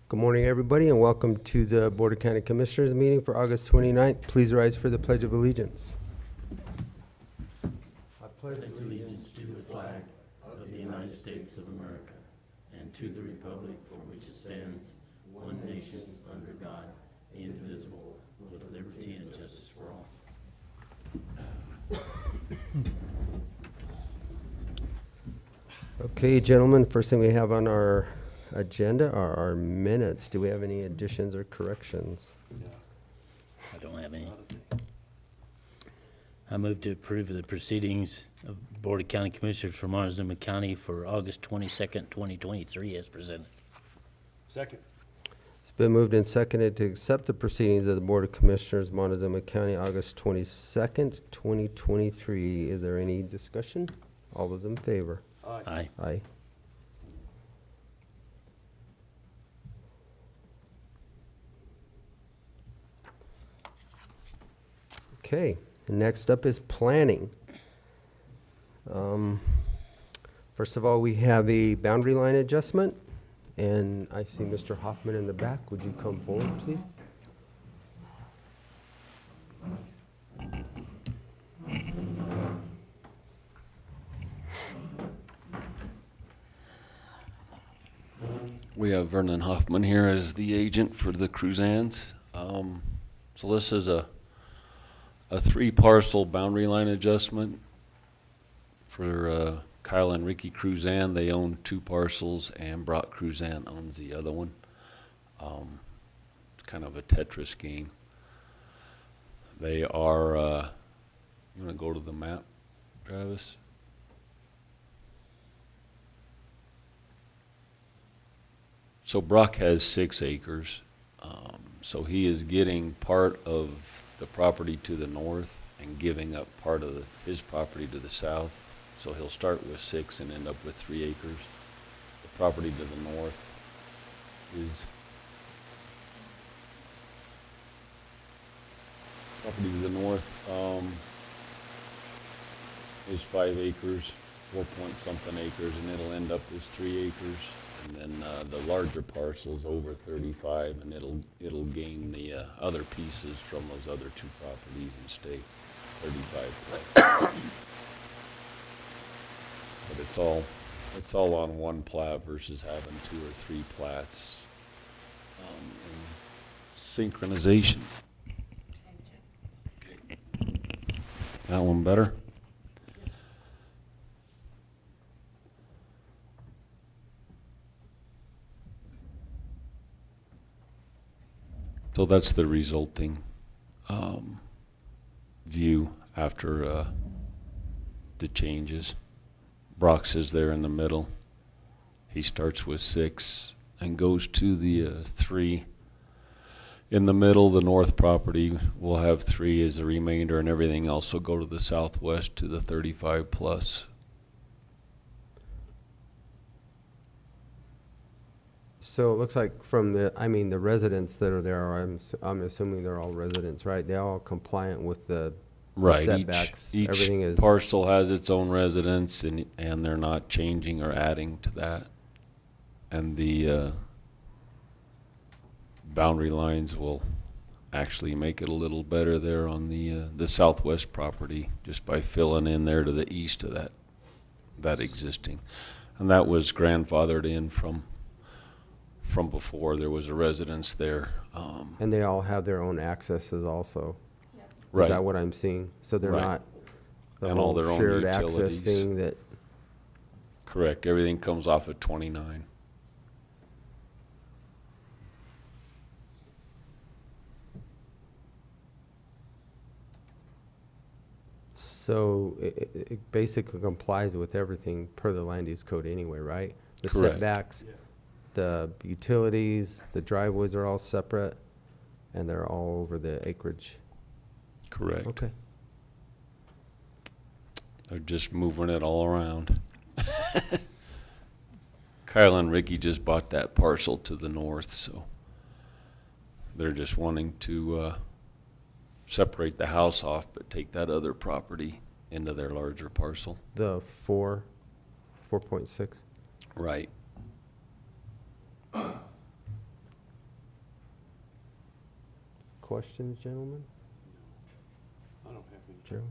Good morning, everybody, and welcome to the Board of County Commissioners meeting for August 29th. Please rise for the Pledge of Allegiance. I pledge allegiance to the flag of the United States of America and to the republic for which it stands, one nation, under God, indivisible, with liberty and justice for all. Okay, gentlemen, first thing we have on our agenda are our minutes. Do we have any additions or corrections? I don't have any. I move to approve the proceedings of Board of County Commissioners for Montezuma County for August 22nd, 2023 as presented. Second. It's been moved and seconded to accept the proceedings of the Board of Commissioners, Montezuma County, August 22nd, 2023. Is there any discussion? All those in favor? Aye. Aye. Okay, next up is planning. First of all, we have a boundary line adjustment, and I see Mr. Hoffman in the back. Would you come forward, please? We have Vernon Hoffman here as the agent for the Cruzans. So this is a 3-parcel boundary line adjustment for Kyle and Rickie Cruzan. They own 2 parcels, and Brock Cruzan owns the other one. It's kind of a Tetris game. They are, you want to go to the map, Travis? So Brock has 6 acres. So he is getting part of the property to the north and giving up part of his property to the south. So he'll start with 6 and end up with 3 acres. The property to the north is is 5 acres, 4-point-something acres, and it'll end up as 3 acres. And then the larger parcel's over 35, and it'll gain the other pieces from those other 2 properties and stay 35 plus. But it's all on one plat versus having 2 or 3 plats. And synchronization. Okay. That one better? So that's the resulting view after the changes. Brock's is there in the middle. He starts with 6 and goes to the 3. In the middle, the north property will have 3 as the remainder, and everything else will go to the southwest to the 35 plus. So it looks like from the residents that are there, I'm assuming they're all residents, right? They're all compliant with the Right. setbacks. Each Everything is parcel has its own residence, and they're not changing or adding to that. And the boundary lines will actually make it a little better there on the southwest property, just by filling in there to the east of that existing. And that was grandfathered in from before. There was a residence there. and they all have their own accesses also. Right. Is that what I'm seeing? So they're Right. not the And all whole their own shared access utilities. thing that. Correct. Everything comes off at 29. So it basically complies with everything per the land use code anyway, right? The Correct. setbacks, the utilities, the driveways are all separate, and they're all over the acreage. Correct. Okay. They're just moving it all around. Kyle and Rickie just bought that parcel to the north, so they're just wanting to separate the house off, but take that other property into their larger parcel. The 4.6. Right. questions, gentlemen? I don't have any. Joe?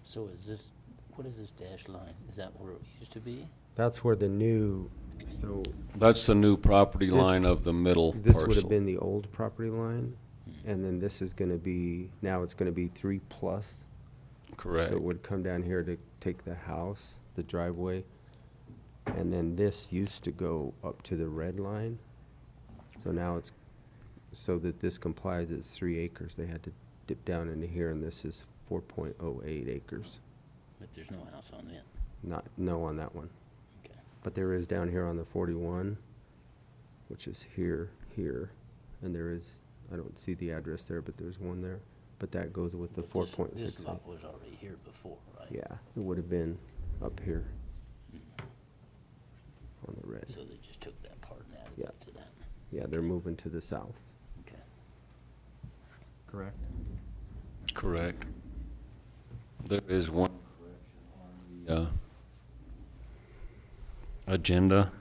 So is this, what is this dash line? Is that where it used to be? That's where the new, so That's the new property This- line of the middle this would have parcel. been the old property line, and then this is gonna be, now it's gonna be 3+. Correct. So it would come down here to take the house, the driveway, and then this used to go up to the red line. So now it's, so that this complies, it's 3 acres. They had to dip down into here, and this is 4.08 acres. But there's no house on it. Not, no on that one. Okay. But there is down here on the 41, which is here, and there is, I don't see the address there, but there's one there. But that goes with the But this- 4.68. This lot was already here before, right? Yeah, it would have been up here on the red. So they just took that part and added Yeah. it to that. Yeah, they're moving to the south. Okay. Correct. Correct. There is one correction on the agenda.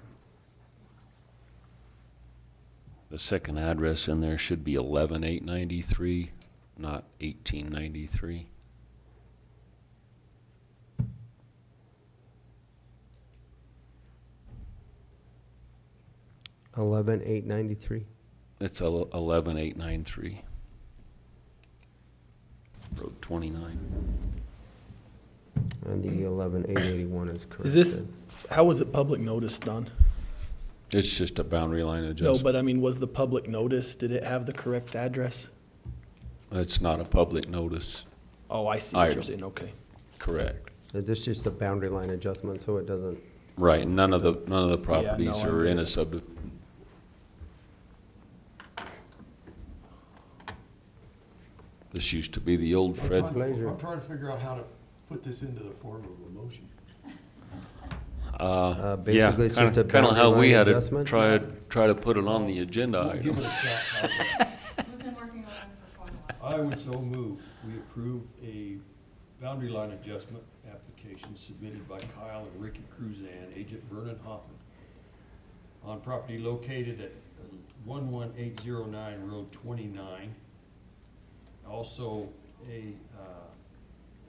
The second address in there should be 11893, not 1893. 11,893. It's 11893. Road 29. And the 11,881 is correct. Is this, then. how was it public notice done? It's just a boundary line No, adjustment. but I mean, was the public notice, did it have the correct address? It's not a public notice. Oh, I see what you're Item. saying, okay. Correct. This is just a boundary line adjustment, so it doesn't, Right, none of the properties no, are in I- a subdivision. This used to be the old Fred. Pleasure. I'm trying to figure out how to put this into the form of a motion. basically it's just a Kind of boundary how we line had to adjustment? try to put it on the agenda We'll give item. it a shot. How's that? We've been working on this for quite a while. I would so move, we approve a boundary line adjustment application submitted by Kyle and Rickie Cruzan, agent Vernon Hoffman, on property located at 11809 Road 29.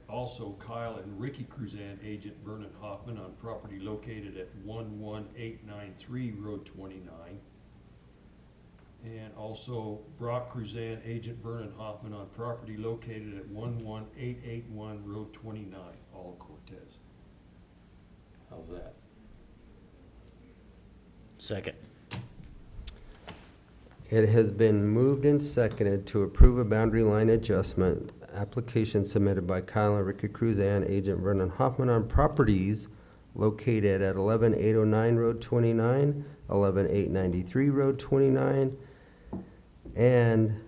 Also Kyle and Rickie Cruzan, agent Vernon Hoffman, on property located at 11893 Road 29. And also Brock Cruzan, agent Vernon Hoffman, on property located at 11881 Road 29, all Cortez. How's that? Second. It has been moved and seconded to approve a boundary line adjustment application submitted by Kyle and Rickie Cruzan, agent Vernon Hoffman, on properties located at 11809 Road 29, 11893 Road 29, and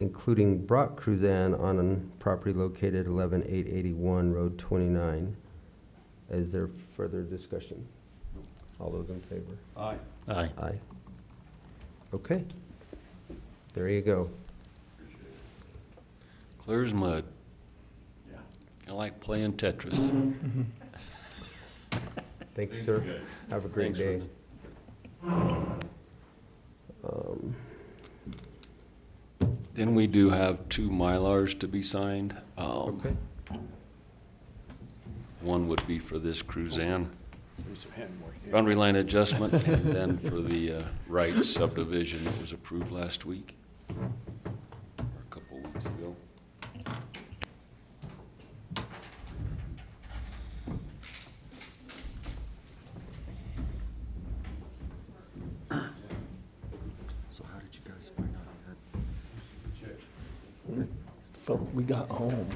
including Brock Cruzan on a property located 11881 Road 29. Is there further discussion? All those in favor? Aye. Aye. Aye. Okay. There you go. Clear as mud. Yeah. Kind of like playing Tetris. Thank you, sir. Have a great Thanks, day. Vernon. Then we do have 2 Mylars to be signed. Okay. One would be for this Cruzan There's a hand more here. boundary line adjustment, and then for the Wright subdivision that was approved last week, or a couple weeks ago. So how did you guys find out Check. Felt we got home.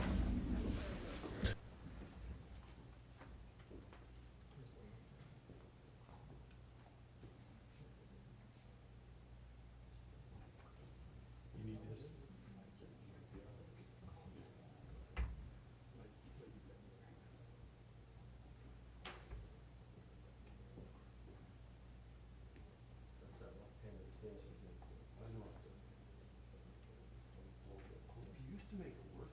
You need this? Used to make it work.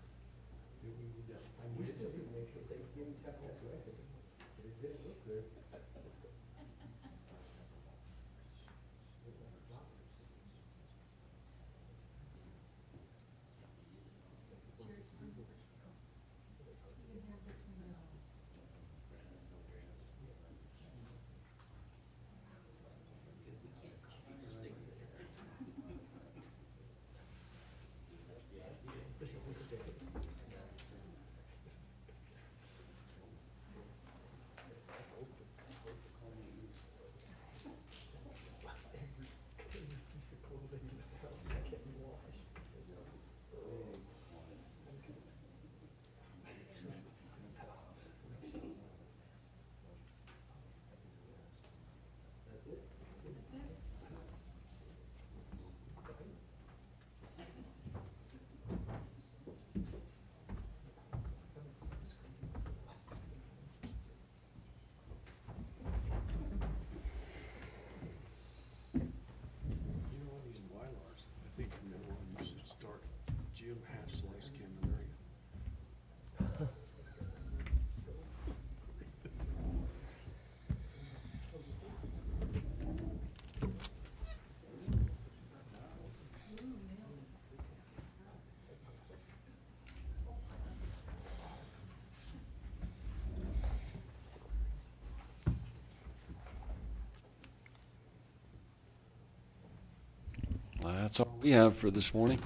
That's all we have for this morning.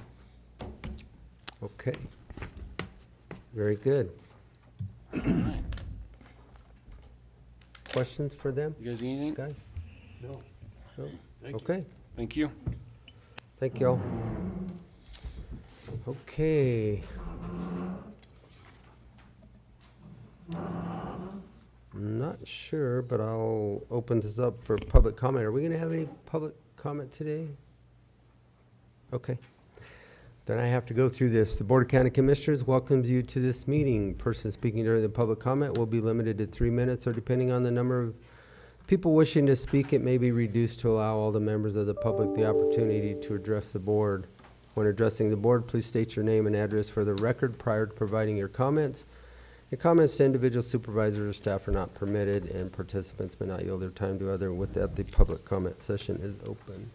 Okay. Very good. All right. Questions for them, You guys anything? guys? No, No? thank you. Okay, Thank you. thank y'all. Okay. Not sure, but I'll open this up for public comment. Are we gonna have any public comment today? Okay. Then I have to go through this. The Board of County Commissioners welcomes you to this meeting. Person speaking during the public comment will be limited to 3 minutes, or depending on the number of people wishing to speak, it may be reduced to allow all the members of the public the opportunity to address the board. When addressing the board, please state your name and address for the record prior to providing your comments. The comments to individual supervisors or staff are not permitted, and participants may not yield their time to other. With that, the public comment session is open.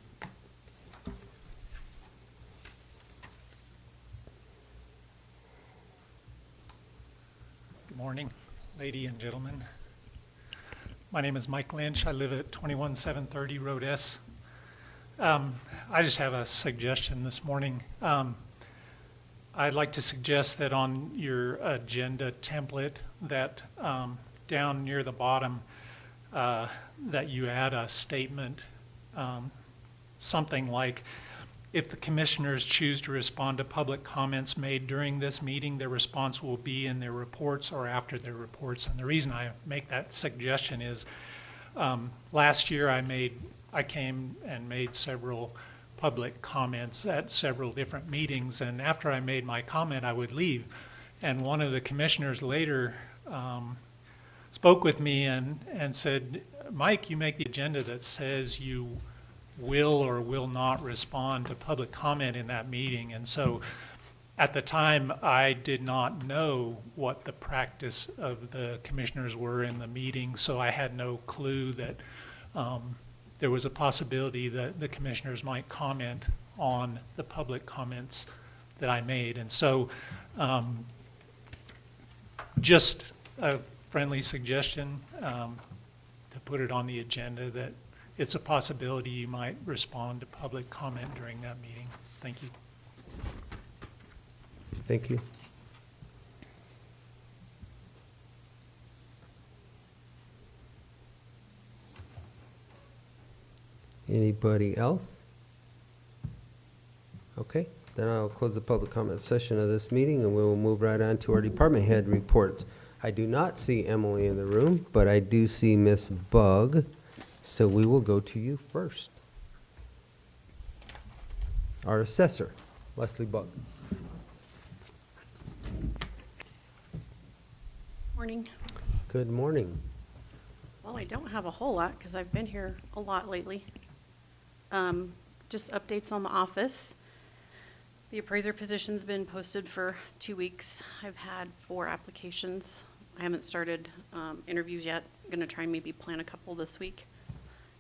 Good morning, lady and gentlemen. My name is Mike Lynch. I live at 21730 Road S. I just have a suggestion this morning. I'd like to suggest that on your agenda template that down near the bottom that you add a statement, something like, if the commissioners choose to respond to public comments made during this meeting, their response will be in their reports or after their reports. And the reason I make that suggestion is last year I came and made several public comments at several different meetings, and after I made my comment, I would leave. And one of the commissioners later spoke with me and said, Mike, you make the agenda that says you will or will not respond to public comment in that meeting. And so at the time, I did not know what the practice of the commissioners were in the meeting, so I had no clue that there was a possibility that the commissioners might comment on the public comments that I made. And so just a friendly suggestion to put it on the agenda that it's a possibility you might respond to public comment during that meeting. Thank you. Thank you. Anybody else? Okay, then I'll close the public comment session of this meeting, and we will move right on to our department head reports. I do not see Emily in the room, but I do see Miss Bug, so we will go to you first. Our assessor, Leslie Bug. Morning. Good morning. Well, I don't have a whole lot because I've been here a lot lately. Just updates on the office. The appraiser position's been posted for 2 weeks. I've had 4 applications. I haven't started interviews yet. I'm gonna try and maybe plan a couple this week.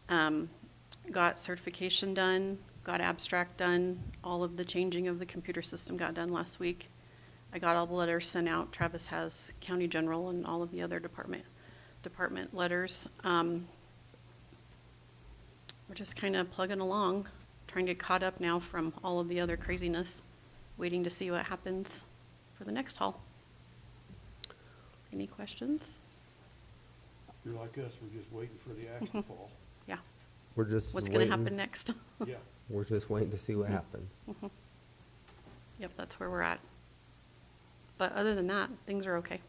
Got certification done, got abstract done. All of the changing of the computer system got done last week. I got all the letters sent out. Travis has county general and all of the other department letters. We're just kind of plugging along, trying to get caught up now from all of the other craziness, waiting to see what happens for the next haul. Any questions? You're like us, we're just waiting for the axe to fall. Yeah. We're just What's going to waiting. happen next? Yeah. We're just waiting to see what happens. Yep, that's where we're at. But other than that, things are okay.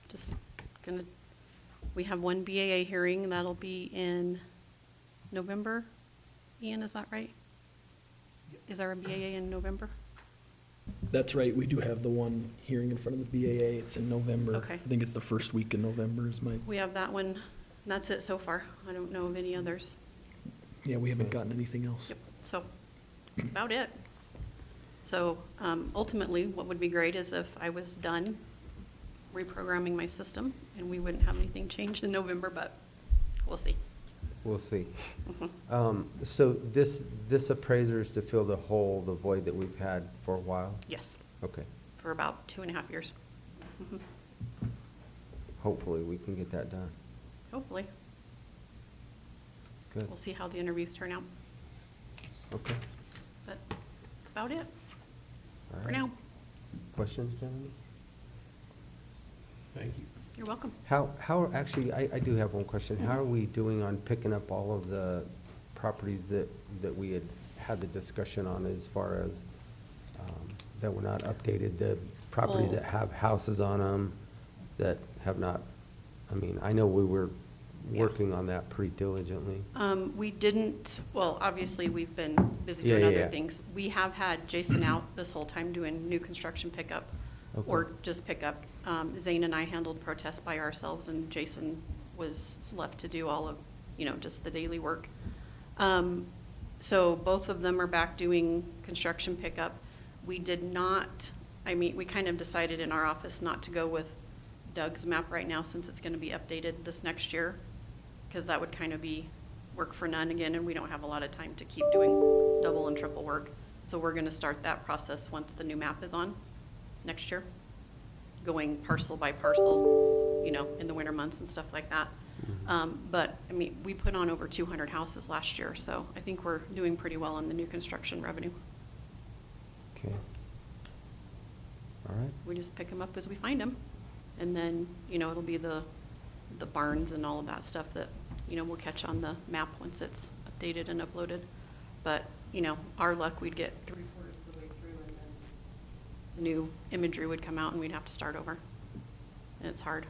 Just gonna, we have one BAA hearing, that'll be in November. Ian, is that right? Is there a BAA in November? That's right, we do have the one hearing in front of the BAA, it's in November. Okay. I think it's the first week in November is my, We have that one, and that's it so far. I don't know of any others. yeah, we haven't gotten anything else. Yep, so, about it. So, ultimately, what would be great is if I was done reprogramming my system, and we wouldn't have anything change in November, but we'll see. We'll see. So this appraiser is to fill the hole, the void that we've had for a while? Yes, Okay. for about 2.5 years. Mhm. Hopefully, we can get that done. Hopefully. Good. We'll see how the interviews turn out. Okay. Is that about it All for right. now? Questions, gentlemen? Thank you. You're welcome. Actually, I do have one question. How are we doing on picking up all of the properties that we had the discussion on as far as, that were not updated, the properties Well- that have houses on them that have not, I mean, I know we were working on that pretty diligently. We didn't, well, obviously, we've been busy Yeah, doing yeah, other yeah. things. We have had Jason out this whole time doing new construction pickup, or Okay. just pickup. Zane and I handled protests by ourselves, and Jason was left to do all of, just the daily work. So both of them are back doing construction pickup. We did not, we kind of decided in our office not to go with Doug's map right now, since it's gonna be updated this next year, because that would kind of be work for none again, and we don't have a lot of time to keep doing double and triple work. So we're gonna start that process once the new map is on next year, going parcel by parcel, in the winter months and stuff like that. But, we put on over 200 houses last year, so I think we're doing pretty well on the new construction revenue. Okay. All right. We just pick them up as we find them. And then, it'll be the barns and all of that stuff that, we'll catch on the map once it's updated and uploaded. But, our luck, we'd get 3/4 of the way through, and then the new imagery would come out and we'd have to start over. And it's hard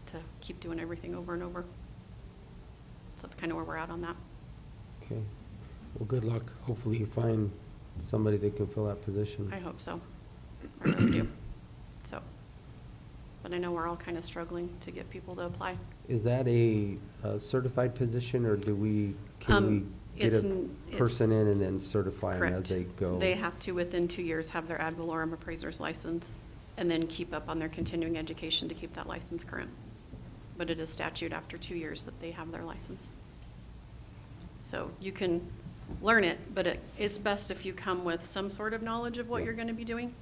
to keep doing everything over and over. So that's kind of where we're at on that. Okay. Well, good luck. Hopefully you find somebody that can fill that position. I hope so. I really do. So, but I know we're all kind of struggling to get people to apply. Is that a certified position, or can we get It's a person in and then certify them as Correct. they go? They have to, within 2 years, have their ad valorem appraiser's license, and then keep up on their continuing education to keep that license current. But it is statute after 2 years that they have their license. So you can learn it, but it's best if you come with some sort of knowledge of what Yeah. you're gonna be doing,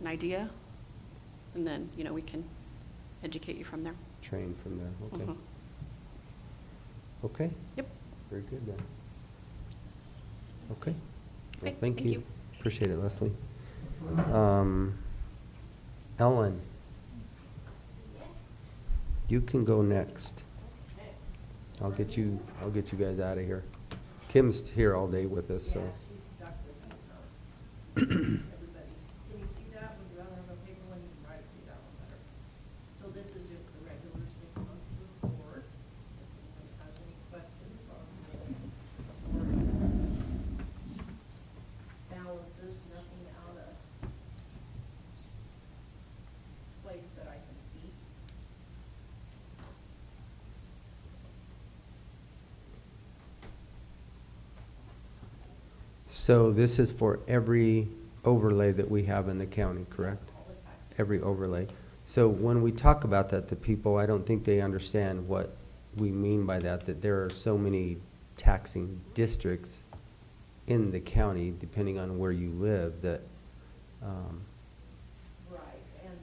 an idea, and then, we can educate you from there. Train from there, okay. Mhm. Okay, Yep. very good then. Okay. Well, Okay, thank thank you. you. Appreciate it, Leslie. Ellen, you can go next. I'll get you guys out of here. Kim's here all day with us, so. She's stuck with me, so. Everybody, can you see that? Would you rather have a paper one? You can probably see that one better. So this is just the regular 6-month report. If anybody has any questions on the balances, nothing out of place that I can see. So this is for every overlay that we have in the county, correct? All the taxes. Every overlay. So when we talk about that to people, I don't think they understand what we mean by that there are so many taxing districts in the county, depending on where you live, that, Right, and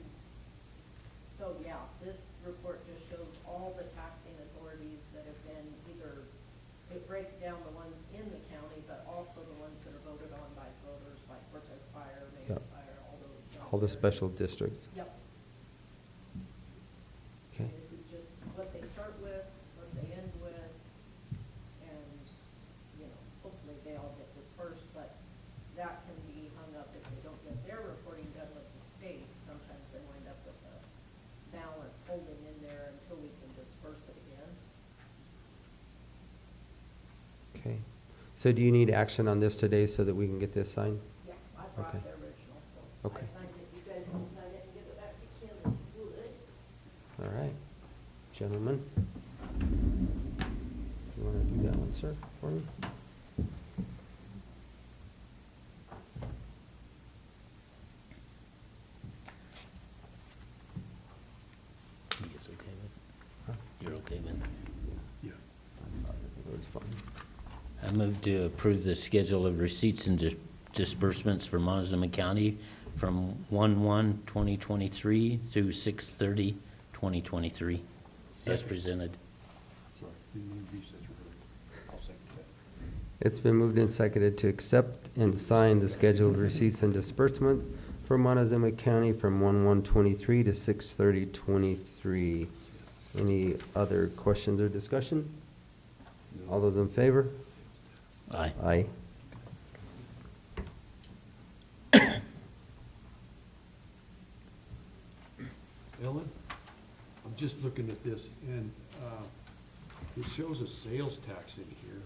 so, yeah, this report just shows all the taxing authorities that have been either, it breaks down the ones in the county, but also the ones that are voted on by voters, like Cortez Fire, Mays Yep. Fire, all those. all the areas. special districts. Yep. Okay. This is just what they start with, what they end with, and, hopefully they all get dispersed, but that can be hung up if they don't get their reporting done with the state. Sometimes they wind up with a balance holding in there until we can disperse it again. Okay. So do you need action on this today so that we can get this signed? Yeah, I brought Okay. the original, so Okay. I signed it. You guys can sign it and give it back to Kim if you would. All right. Gentlemen? You want to do that one, sir, for me? You guys okay with Huh? it? You're okay with it? Yeah. It was fun. I move to approve the schedule of receipts and disbursements for Montezuma County from 1/1/2023 through 6/30/2023, as Second. presented. Sorry, didn't mean to be such a hurry. I'll second that. It's been moved and seconded to accept and sign the scheduled receipts and disbursement for Montezuma County from 1/1/23 to 6/30/23. Any other questions or discussion? All those in favor? Aye. Aye. Ellen, I'm just looking at this, and it shows a sales tax in here.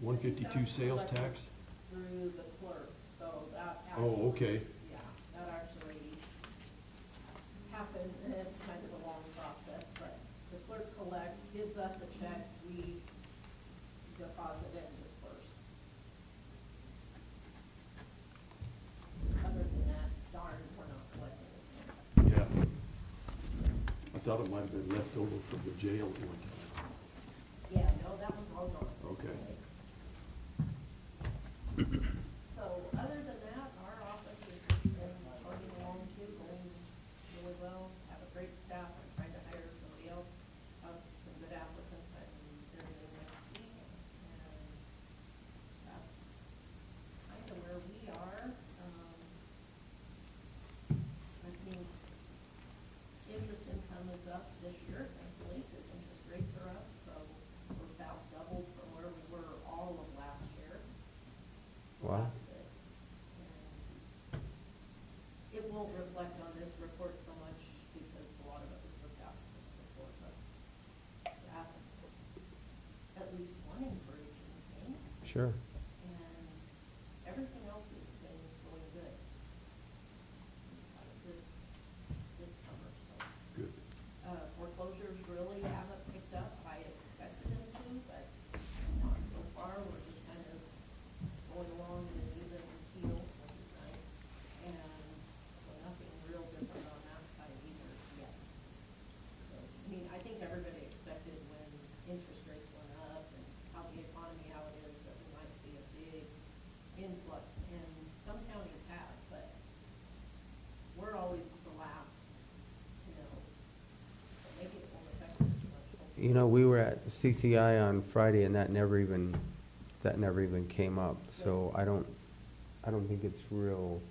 152 sales tax? Through the clerk, so that Oh, actually, okay. yeah, that actually happened, and it's kind of a long process, but the clerk collects, gives us a check, we deposit it and disperse. Other than that, darn, we're not collecting this. Yeah. I thought it might have been left over from the jail at one time. Yeah, no, that one's all gone. Okay. So, other than that, our office has just been plugging along too, going really well, have a great staff, I'm trying to hire somebody else, some good applicants I can interview next week, and that's kind of where we are. I think interest income is up this year, thankfully, because interest rates are up, so we're about doubled from where we were all of last year. So Wow. that's good. And it won't reflect on this report so much because a lot of it was worked out in this report, but that's at least one encouraging thing. Sure. And everything else has been going good. We've had a good summer, so. Good. Foreclosures really haven't picked up. I expected them to, but not so far. We're just kind of going along in an even keel, which is nice. And so nothing real different on that side either yet. So, I mean, I think everybody expected when interest rates went up and how the economy, how it is, that we might see a big influx. And some counties have, but we're always the last, you know, so maybe it won't affect us too much. hopefully. You know, we were at CCI on Friday and that never even came up. So I don't think it's real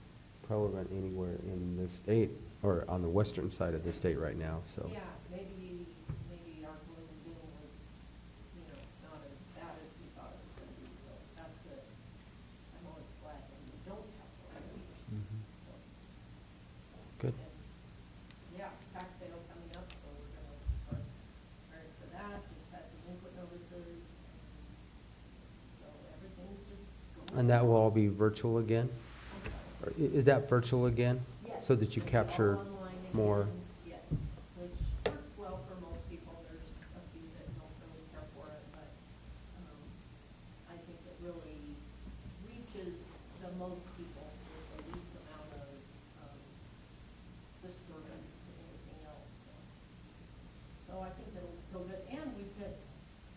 prevalent anywhere in the state or on the western side of the state right now, so. Yeah, maybe our gloom and doom was, you know, not as bad as we thought it was gonna be, so that's good. I'm always glad when we don't have foreclosures, Mhm. so. Good. And, yeah, tax sale coming up, so we're gonna start preparing for that, just had delinquent notices, so everything's just going. And that will all be virtual again? Or is that virtual again? Yes. So that you it'll be capture all online more? again, yes, which works well for most people. There's a few that don't really care for it, but, I think it really reaches the most people with the least amount of, disturbance to anything else, so. So I think it'll go good, and we've got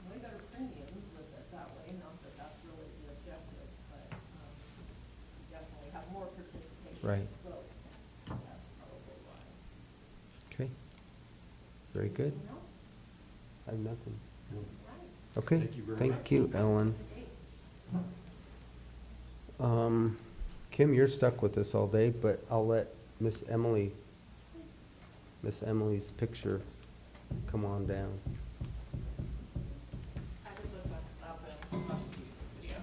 way better premiums with it that way, not that that's really the objective, but, we definitely have more participation. Right. So that's probably why. Okay. Very good. Anything else? I have nothing. Right. Okay. Thank you very Thank much. you, Ellen. Kim, you're stuck with us all day, but I'll let Miss Emily's picture come on down. I could look up and watch the YouTube video.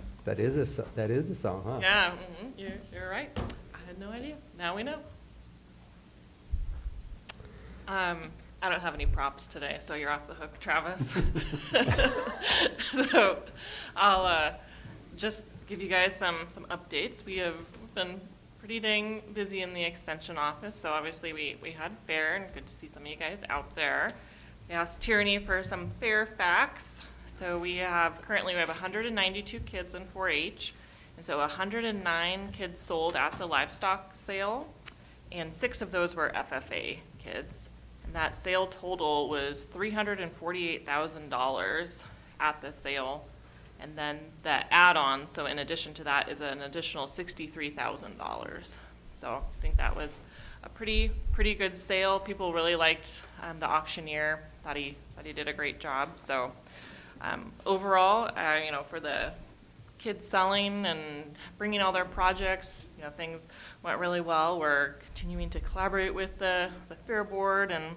That is a song, huh? Yeah, you're right. I had no idea. Now we know. I don't have any props today, so you're off the hook, Travis. So I'll just give you guys some updates. We have been pretty dang busy in the extension office, so obviously we had fair, and good to see some of you guys out there. We asked Tierney for some fair facts. So currently we have 192 kids in 4-H, and so 109 kids sold at the livestock sale, and 6 of those were FFA kids. And that sale total was $348,000 at the sale. And then the add-on, so in addition to that, is an additional $63,000. So I think that was a pretty good sale. People really liked the auctioneer. Thought he did a great job. So overall, for the kids selling and bringing all their projects. You know, things went really well. We're continuing to collaborate with the fair board and,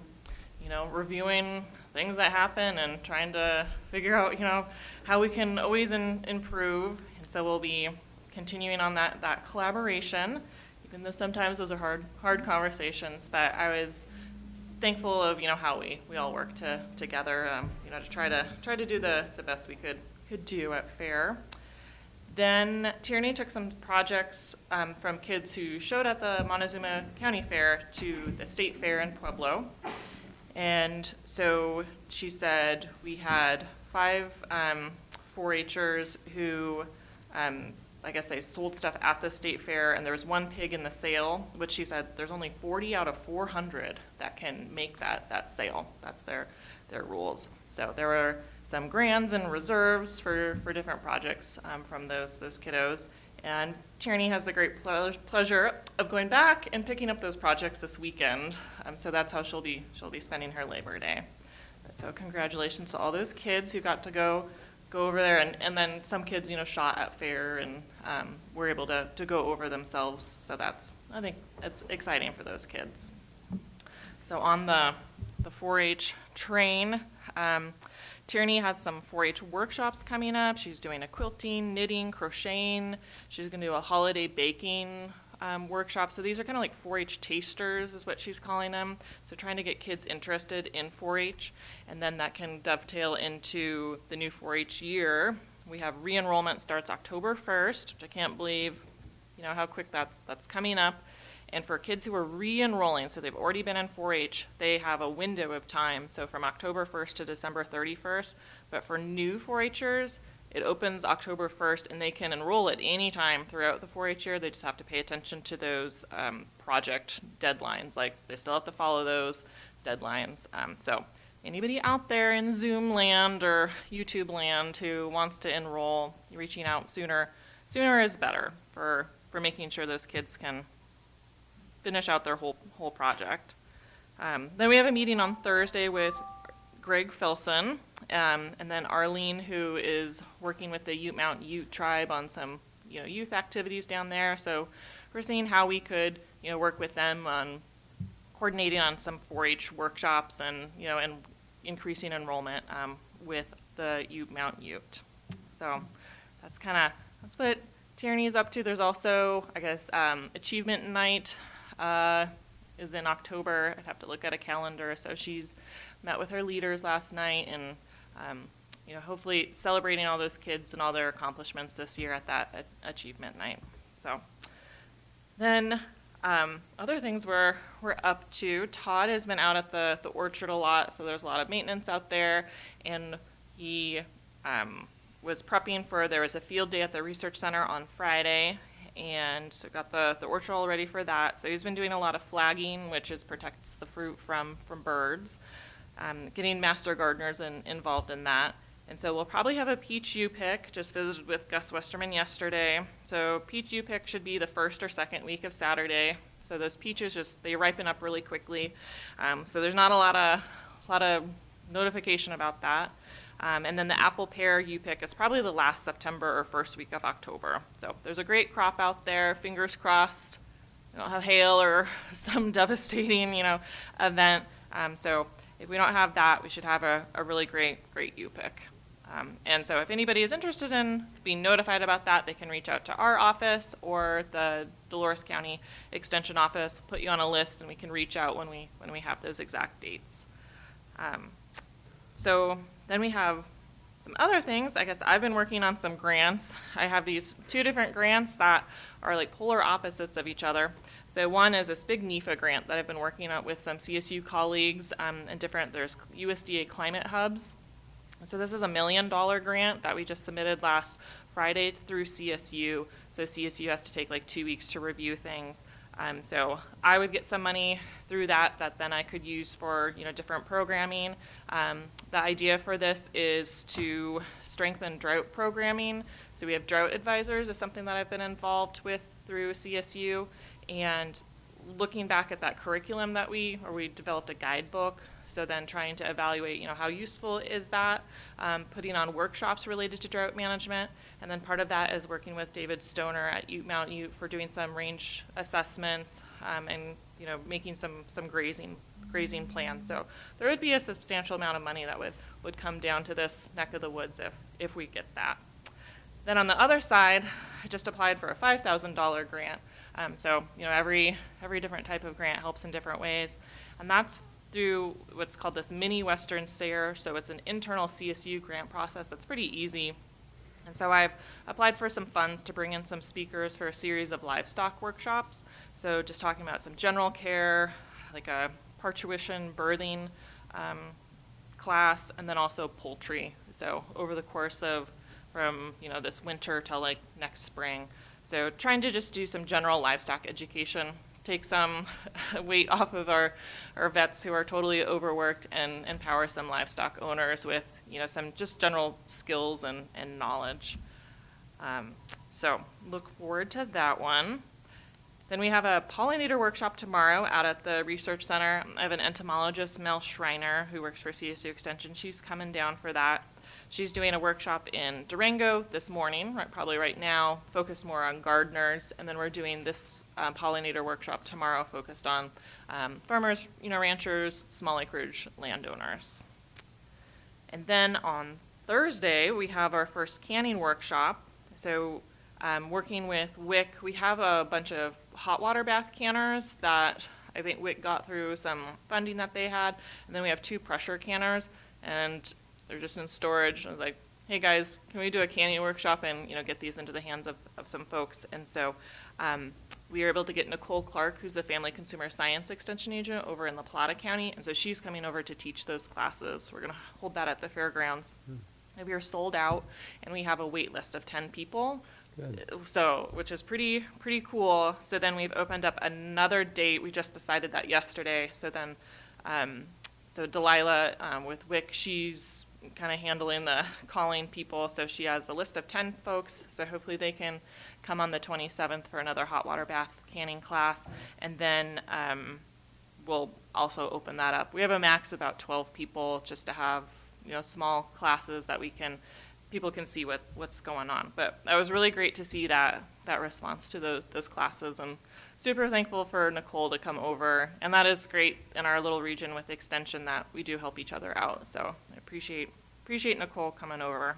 you know, reviewing things that happen and trying to figure out, you know, how we can always improve. And so we'll be continuing on that collaboration, even though sometimes those are hard conversations. But I was thankful of, you know, how we all work together, you know, to try to do the best we could do at fair. Then Tierney took some projects from kids who showed at the Montezuma County Fair to the state fair in Pueblo. And so she said we had 5 4-H'ers who, I guess they sold stuff at the state fair, and there was 1 pig in the sale, which she said there's only 40 out of 400 that can make that sale. That's their rules. So there were some grands and reserves for different projects from those kiddos. And Tierney has the great pleasure of going back and picking up those projects this weekend. So that's how she'll be spending her Labor Day. So congratulations to all those kids who got to go over there, and then some kids, you know, shot at fair and were able to go over themselves. So I think it's exciting for those kids. So on the 4-H train, Tierney has some 4-H workshops coming up. She's doing a quilting, knitting, crocheting. She's going to do a holiday baking workshop. So these are kind of like 4-H tasters is what she's calling them. So trying to get kids interested in 4-H, and then that can dovetail into the new 4-H year. We have re-enrollment starts October 1st, which I can't believe, you know, how quick that's coming up. And for kids who are re-enrolling, so they've already been in 4-H, they have a window of time, so from October 1st to December 31st. But for new 4-H'ers, it opens October 1st, and they can enroll at any time throughout the 4-H year. They just have to pay attention to those project deadlines. Like, they still have to follow those deadlines. So anybody out there in Zoom land or YouTube land who wants to enroll, reaching out sooner is better for making sure those kids can finish out their whole project. Then we have a meeting on Thursday with Greg Filson, and then Arlene, who is working with the Ute Mountain Ute tribe on some, you know, youth activities down there. So we're seeing how we could, you know, work with them on coordinating on some 4-H workshops and, you know, and increasing enrollment with the Ute Mountain Ute. So that's what Tierney is up to. There's also, I guess, Achievement Night is in October. I'd have to look at a calendar. So she's met with her leaders last night and, you know, hopefully celebrating all those kids and all their accomplishments this year at that Achievement Night. So then other things we're up to. Todd has been out at the orchard a lot, so there's a lot of maintenance out there, and he was prepping there was a field day at the research center on Friday, and so got the orchard all ready for that. So he's been doing a lot of flagging, which protects the fruit from birds, getting master gardeners involved in that. And so we'll probably have a peach U-pick. Just visited with Gus Westerman yesterday. So peach U-pick should be the first or second week of Saturday. So those peaches they ripen up really quickly. So there's not a lot of notification about that. And then the apple pear U-pick is probably the last September or first week of October. So there's a great crop out there. Fingers crossed we don't have hail or some devastating, you know, event. So if we don't have that, we should have a really great U-pick. And so if anybody is interested in being notified about that, they can reach out to our office or the Dolores County Extension Office. We'll put you on a list, and we can reach out when we have those exact dates. So then we have some other things. I guess I've been working on some grants. I have these 2 different grants that are like polar opposites of each other. So one is this big NEFA grant that I've been working on with some CSU colleagues and there's USDA climate hubs. So this is a $1 million grant that we just submitted last Friday through CSU. So CSU has to take like 2 weeks to review things. So I would get some money through that then I could use for, you know, different programming. The idea for this is to strengthen drought programming. So we have drought advisors is something that I've been involved with through CSU, and looking back at that curriculum that we developed a guidebook So then trying to evaluate, how useful is that, putting on workshops related to drought management. And then part of that is working with David Stoner at Mount Ute for doing some range assessments, and, making some grazing plans. So there would be a substantial amount of money that would come down to this neck of the woods if we get that. Then on the other side, I just applied for a $5,000 grant. So, every different type of grant helps in different ways. And that's through what's called this mini Western SARE. So it's an internal CSU grant process that's pretty easy. And so I've applied for some funds to bring in some speakers for a series of livestock workshops. So just talking about some general care, like a parturition, birthing class, and then also poultry. So over the course of from this winter till like next spring. So trying to just do some general livestock education, take some weight off of our vets who are totally overworked, and empower some livestock owners with some just general skills and knowledge. So look forward to that one. Then we have a pollinator workshop tomorrow out at the Research Center. I have an entomologist, Mel Schreiner, who works for CSU Extension. She's coming down for that. She's doing a workshop in Durango this morning, probably right now, focused more on gardeners. And then we're doing this pollinator workshop tomorrow focused on farmers, ranchers, small acreage landowners. And then on Thursday, we have our first canning workshop. So working with WIC, we have a bunch of hot water bath canners that I think WIC got through some funding that they had. And then we have 2 pressure canners, and they're just in storage. I was like, hey guys, can we do a canning workshop and get these into the hands of some folks? And so we were able to get Nicole Clark, who's a family consumer science extension agent over in La Plata County, and so she's coming over to teach those classes. We're going to hold that at the fairgrounds. And we are sold out, and we have a wait list of 10 people. Good. So, which is pretty cool. So then we've opened up another date. We just decided that yesterday. So then, so Delilah with WIC, she's kind of handling the calling people. So she has a list of 10 folks. So hopefully they can come on the 27th for another hot water bath canning class. And then we'll also open that up. We have a max of about 12 people just to have, small classes that people can see what's going on. But that was really great to see that response to those classes, and super thankful for Nicole to come over. And that is great in our little region with Extension that we do help each other out. So I appreciate Nicole coming over.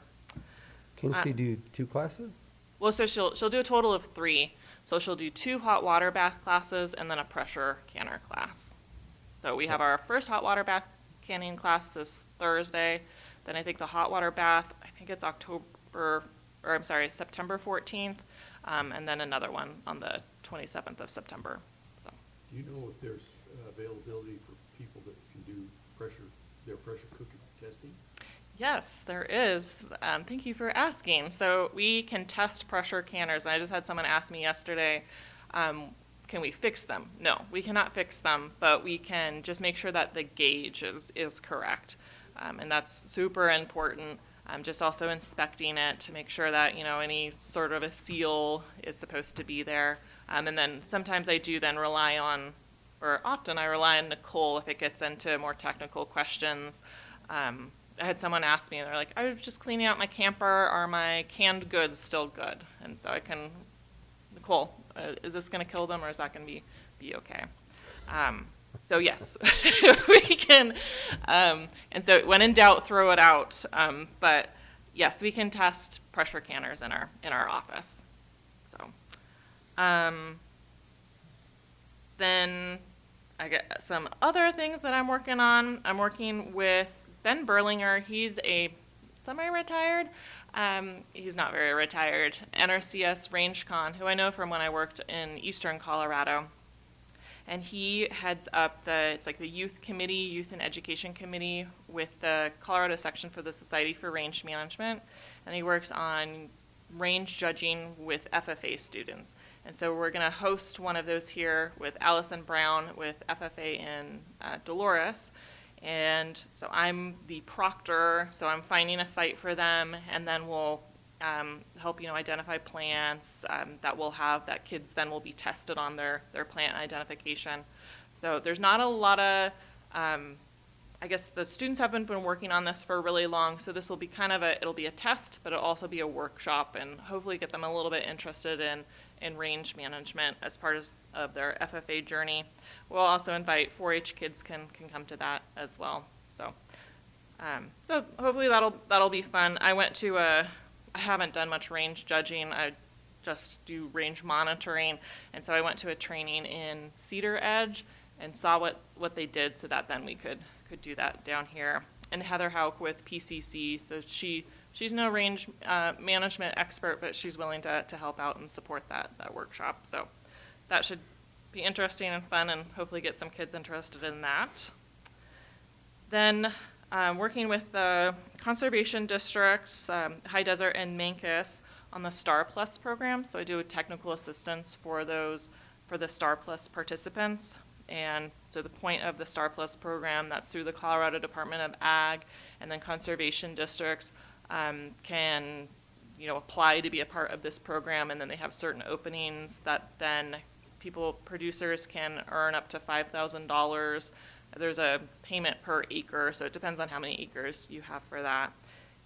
Can she do 2 classes? Well, so she'll do a total of 3. So she'll do 2 hot water bath classes and then a pressure canner class. So we have our first hot water bath canning class this Thursday. Then I think the hot water bath, I think it's September 14th, and then another one on the 27th of September. So. Do you know if there's availability for people that can do their pressure cooker testing? Yes, there is. Thank you for asking. So we can test pressure canners, and I just had someone ask me yesterday, can we fix them? No, we cannot fix them, but we can just make sure that the gauge is correct. And that's super important. Just also inspecting it to make sure that, any sort of a seal is supposed to be there. And then sometimes I do then rely on, or often I rely on Nicole if it gets into more technical questions. I had someone ask me, and they're like, I was just cleaning out my camper. Are my canned goods still good? And so I can, Nicole, is this going to kill them, or is that going to be okay? So yes, we can, and so when in doubt, throw it out. But yes, we can test pressure canners in our office. So, then I get some other things that I'm working on. I'm working with Ben Berlinger. He's a semi-retired, he's not very retired, NRCS Range Con, who I know from when I worked in eastern Colorado. And he heads up it's like the youth and education committee with the Colorado section for the Society for Range Management. And he works on range judging with FFA students. And so we're going to host one of those here with Allison Brown with FFA in Dolores. And so I'm the proctor, so I'm finding a site for them, and then we'll help identify plants that kids then will be tested on their plant identification. So there's not a lot of, I I guess the students haven't been working on this for really long, so this will be kind of it'll be a test, but it'll also be a workshop and hopefully get them a little bit interested in range management as part of their FFA journey. We'll also invite 4-H kids can come to that as well. So, so hopefully that'll be fun. I haven't done much range judging. I just do range monitoring, and so I went to a training in Cedar Edge and saw what they did, so that then we could do that down here. And Heather Hauk with PCC, so she's no range management expert, but she's willing to help out and support that workshop. So that should be interesting and fun, and hopefully get some kids interested in that. Then working with the conservation districts, High Desert and Mancos, on the Star Plus program. So I do technical assistance for the Star Plus participants. And so the point of the Star Plus program, that's through the Colorado Department of Ag, and then conservation districts can, apply to be a part of this program, and then they have certain openings that then producers can earn up to $5,000. There's a payment per acre, so it depends on how many acres you have for that.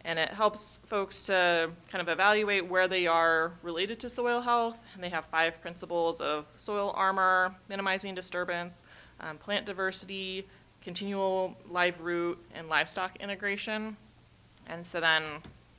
And it helps folks to kind of evaluate where they are related to soil health. And they have 5 principles of soil armor, minimizing disturbance, plant diversity, continual live root, and livestock integration. And so then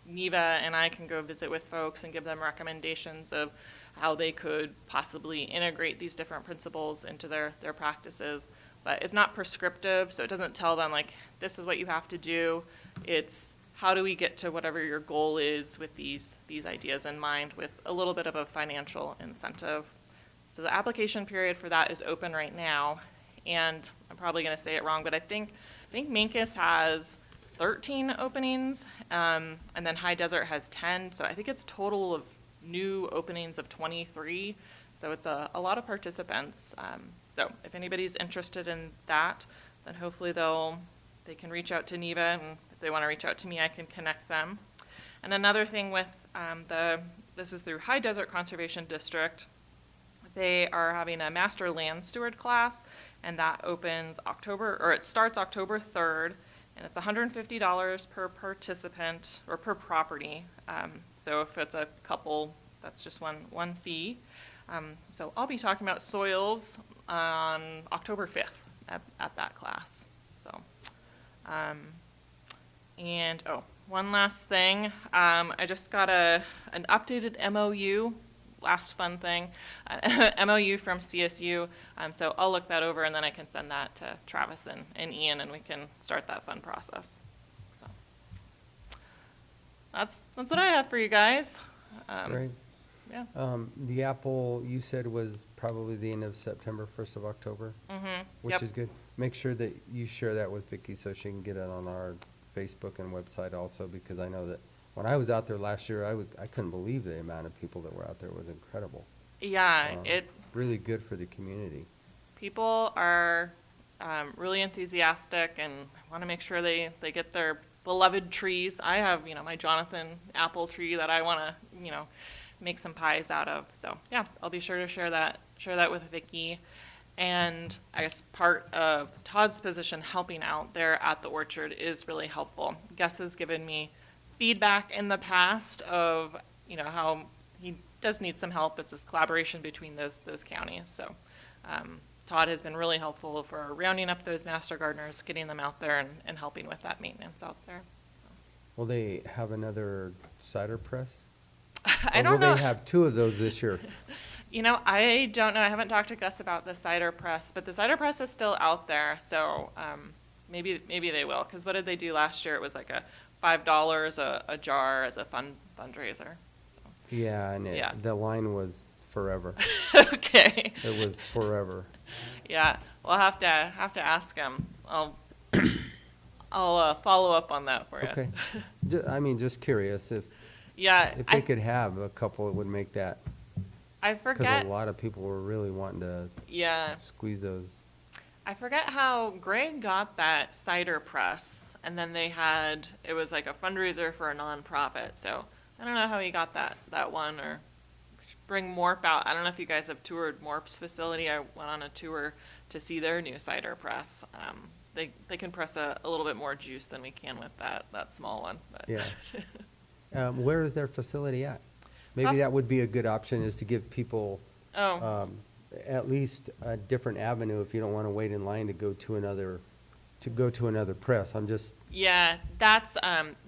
Neva and I can go visit with folks and give them recommendations of how they could possibly integrate these different principles into their practices. But it's not prescriptive, so it doesn't tell them, like, this is what you have to do. It's how do we get to whatever your goal is with these ideas in mind, with a little bit of a financial incentive. So the application period for that is open right now, and I'm probably going to say it wrong, but I think Mancos has 13 openings, and then High Desert has 10, so I think it's total of new openings of 23, so it's a lot of participants. So if anybody's interested in that, then hopefully they can reach out to Neva, and if they want to reach out to me, I can connect them. And another thing with this is through High Desert Conservation District. They are having a Master Land Steward class, and that it starts October 3rd, and it's $150 per participant or per property. So if it's a couple, that's just one fee. So I'll be talking about soils on October 5th at that class. So, and one last thing, I just got an updated MOU, last fun thing, MOU from CSU. So I'll look that over, and then I can send that to Travis and Ian, and we can start that fun process. So that's what I have for you guys. Right. Yeah. The apple, you said, was probably the end of September, 1st of October, which Yep. is good. Make sure that you share that with Vicki so she can get it on our Facebook and website also, because I know that when I was out there last year, I couldn't believe the amount of people that were out there. It was incredible. Yeah, Really good for the community. people are really enthusiastic and want to make sure they get their beloved trees. I have, my Jonathan apple tree that I want to, make some pies out of. So yeah, I'll be sure to share that with Vicki. And I guess part of Todd's position helping out there at the orchard is really helpful. Gus has given me feedback in the past of, how he does need some help. It's this collaboration between those counties. So Todd has been really helpful for rounding up those master gardeners, getting them out there and helping with that maintenance out there. Will they have another cider press? I Or don't will know. they have 2 of those this year? I don't know. I haven't talked to Gus about the cider press, but the cider press is still out there. So maybe they will. Because what did they do last year? It was like a $5 a jar as a fundraiser. Yeah, and Yeah. the line was forever. Okay. It was forever. Yeah, we'll have to ask him. I'll follow up on that for you. Okay. Just curious if Yeah, they could have a couple, it would make that, I because forget. a lot of people were really wanting to Yeah, squeeze those. I forget how Greg got that cider press, and then it was like a fundraiser for a nonprofit. So I don't know how he got that one, or bring Morp out. I don't know if you guys have toured Morp's facility. I went on a tour to see their new cider press. they can press a little bit more juice than we can with that small one, but. Yeah. Where is their facility at? Maybe Prob- that would be a good option, is to give people Oh, at least a different avenue if you don't want to wait in line to go to another press. I'm just, yeah, that's,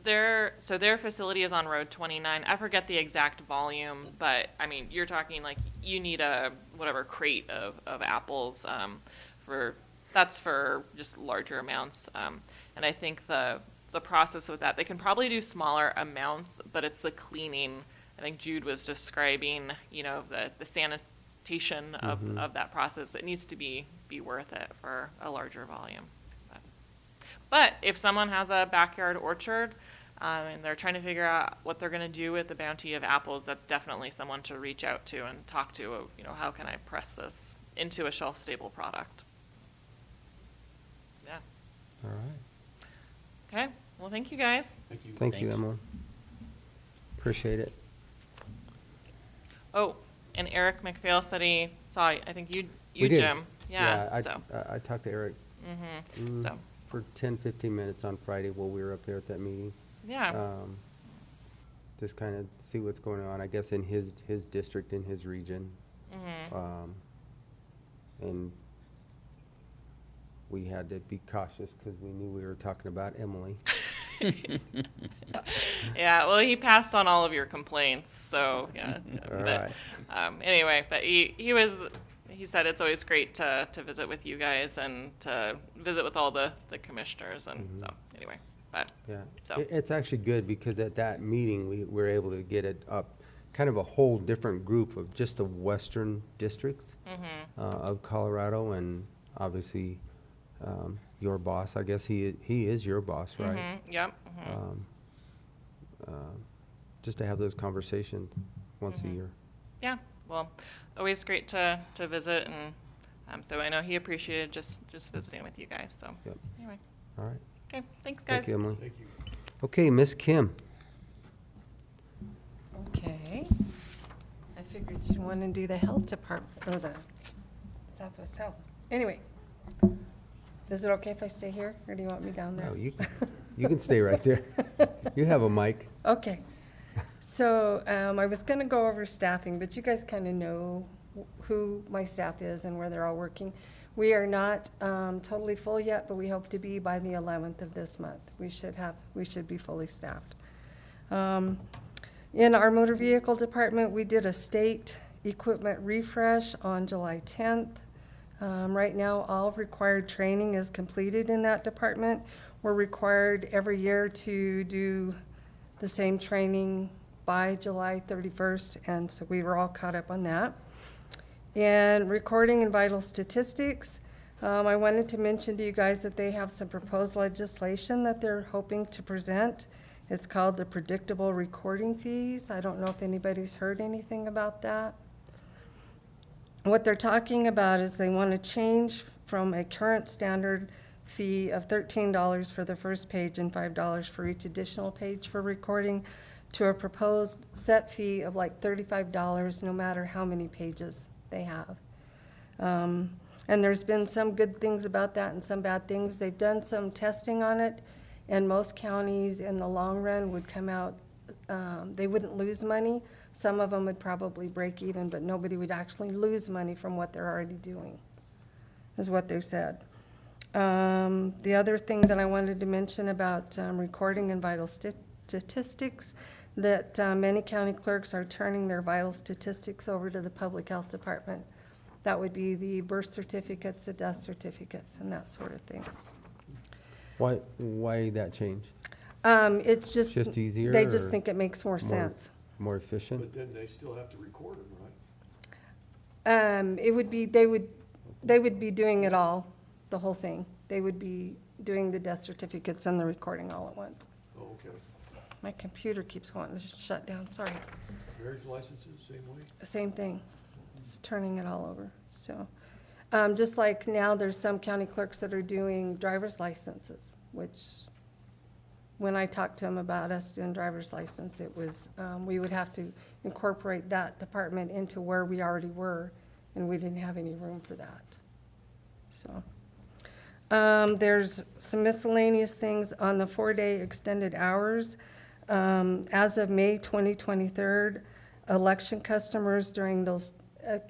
their facility is on Road 29. I forget the exact volume, but, I mean, you're talking like, you need a, whatever, crate of apples, that's for just larger amounts. And I think the process with that, they can probably do smaller amounts, but it's the cleaning. I think Jude was describing, the sanitation of that process. It needs to be worth it for a larger volume. But if someone has a backyard orchard, and they're trying to figure out what they're going to do with the bounty of apples, that's definitely someone to reach out to and talk to of, how can I press this into a shelf-stable product? Yeah. all right. Okay. Well, thank you guys. Thank you. Thank you, Thanks. Emily. Appreciate it. Oh, and Eric McPhail said he saw, I think you We did. Jim. Yeah. So. I talked to Eric So. for 10, 15 minutes on Friday while we were up there at that meeting. Yeah. Just kind of see what's going on, I guess, in his district, in his region. And we had to be cautious because we knew we were talking about Emily. Yeah, well, he passed on all of your complaints, so yeah. All But, anyway, but he said it's always great to visit with you guys and to visit with all the commissioners, and so anyway, but Yeah, So. It's actually good because at that meeting, we were able to get it up, kind of a whole different group of just the western districts of Colorado, and obviously your boss, I guess he is your boss, right? Yep. Just to have those conversations once a year. Yeah, well, always great to visit, and so I know he appreciated just visiting with you guys, so Yep. anyway. All right. Okay, thanks, guys. Thank you, Emily. Thank you. Okay, Miss Kim. Okay. I figured you'd want to do the health department, or the Southwest Health. Anyway, is it okay if I stay here, or do you want me down there? No, you can stay right there. You have a mic. Okay. So I was going to go over staffing, but you guys kind of know who my staff is and where they're all working. We are not totally full yet, but we hope to be by the 11th of this month. We should be fully staffed. In our motor vehicle department, we did a state equipment refresh on July 10th. Right now, all required training is completed in that department. We're required every year to do the same training by July 31st, and so we were all caught up on that. And recording and vital statistics, I wanted to mention to you guys that they have some proposed legislation that they're hoping to present. It's called the predictable recording fees. I don't know if anybody's heard anything about that. What they're talking about is they want to change from a current standard fee of $13 for the first page and $5 for each additional page for recording to a proposed set fee of like $35 no matter how many pages they have. And there's been some good things about that and some bad things. They've done some testing on it, and most counties in the long run would come out, they wouldn't lose money. Some of them would probably break even, but nobody would actually lose money from what they're already doing, is what they said. The other thing that I wanted to mention about recording and vital statistics, that many county clerks are turning their vital statistics over to the public health department. That would be the birth certificates, the death certificates, and that sort of thing. Why that change? It's just. Just easier, They just or think it makes more sense. More efficient? But then they still have to record them, right? It would be, they would be doing it all, the whole thing. They would be doing the death certificates and the recording all at once. Oh, okay. My computer keeps wanting to shut down, sorry. Marriage licenses, same way? Same thing. It's turning it all over, so. Just like now, there's some county clerks that are doing driver's licenses, which, when I talked to them about us doing driver's license, it was, we would have to incorporate that department into where we already were, and we didn't have any room for that, so. There's some miscellaneous things on the 4-day extended hours. As of May 2023, election customers during those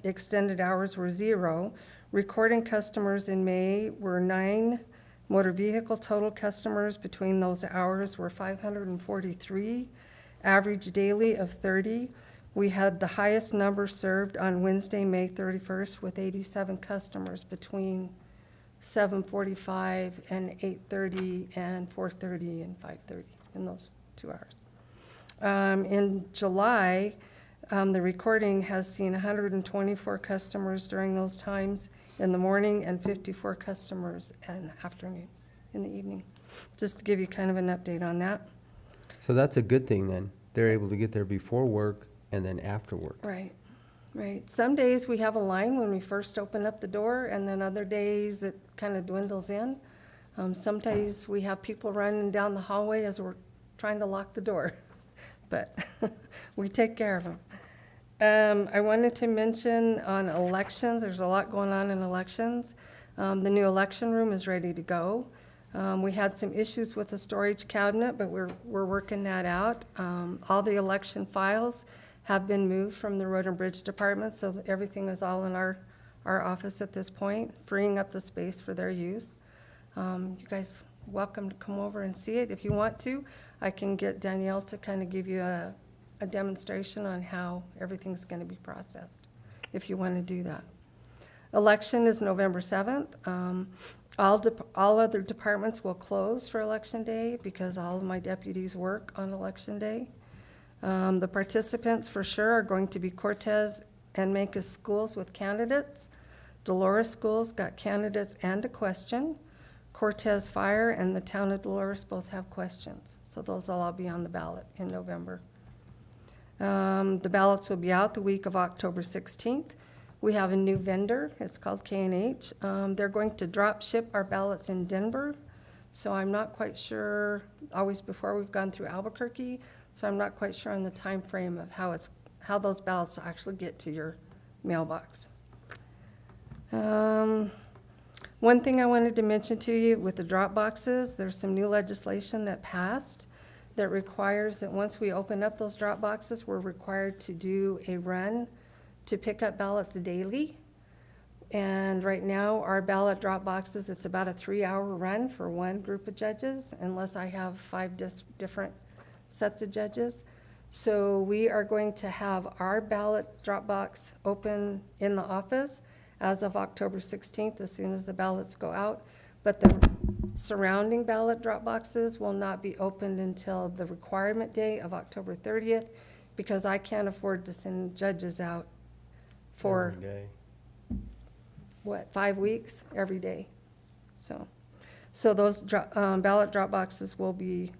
extended hours were 0. Recording customers in May were 9. Motor vehicle total customers between those hours were 543, average daily of 30. We had the highest number served on Wednesday, May 31st, with 87 customers between 7:45 and 8:30 and 4:30 and 5:30 in those 2 hours. In July, the recording has seen 124 customers during those times in the morning and 54 customers in the afternoon, in the evening. Just to give you kind of an update on that. So that's a good thing then. They're able to get there before work and then after work. Right, right. Some days we have a line when we first open up the door, and then other days it kind of dwindles in. Some days we have people running down the hallway as we're trying to lock the door, but we take care of them. I wanted to mention on elections, there's a lot going on in elections. The new election room is ready to go. We had some issues with the storage cabinet, but we're working that out. All the election files have been moved from the Road and Bridge Department, so that everything is all in our office at this point, freeing up the space for their use. You guys welcome to come over and see it if you want to. I can get Danielle to kind of give you a demonstration on how everything's going to be processed, if you want to do that. Election is November 7th. All other departments will close for Election Day because all of my deputies work on Election Day. The participants for sure are going to be Cortez and Mancus schools with candidates. Dolores schools got candidates and a question. Cortez Fire and the town of Dolores both have questions. So those will all be on the ballot in November. The ballots will be out the week of October 16th. We have a new vendor. It's called K&H. They're going to drop ship our ballots in Denver. So I'm not quite sure, always before we've gone through Albuquerque, so I'm not quite sure on the time frame of how those ballots will actually get to your mailbox. One thing I wanted to mention to you with the drop boxes, there's some new legislation that passed that requires that once we open up those drop boxes, we're required to do a run to pick up ballots daily. And right now, our ballot drop boxes, it's about a 3-hour run for one group of judges, unless I have 5 different sets of judges. So we are going to have our ballot drop box open in the office as of October 16th, as soon as the ballots go out. But the surrounding ballot drop boxes will not be opened until the requirement day of October 30th, because I can't afford to send judges out for, Every day. 5 weeks, every day. So those ballot drop boxes will be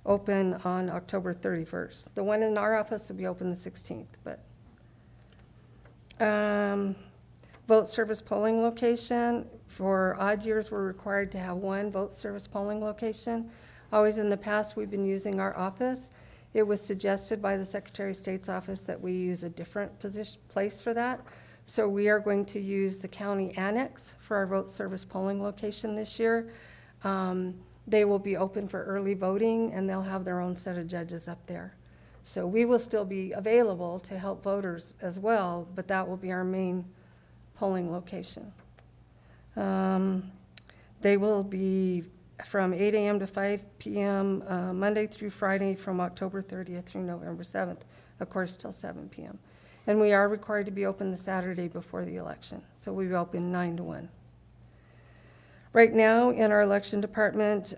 open on October 31st. The one in our office will be open the 16th, but. Vote service polling location. For odd years, we're required to have one vote service polling location. Always in the past, we've been using our office. It was suggested by the Secretary of State's office that we use a different place for that. So we are going to use the county annex for our vote service polling location this year. They will be open for early voting, and they'll have their own set of judges up there. So we will still be available to help voters as well, but that will be our main polling location. They will be from 8 a.m. to 5 p.m. Monday through Friday from October 30th through November 7th, of course, till 7 p.m. And we are required to be open the Saturday before the election, so we will open 9 to 1. Right now, in our election department,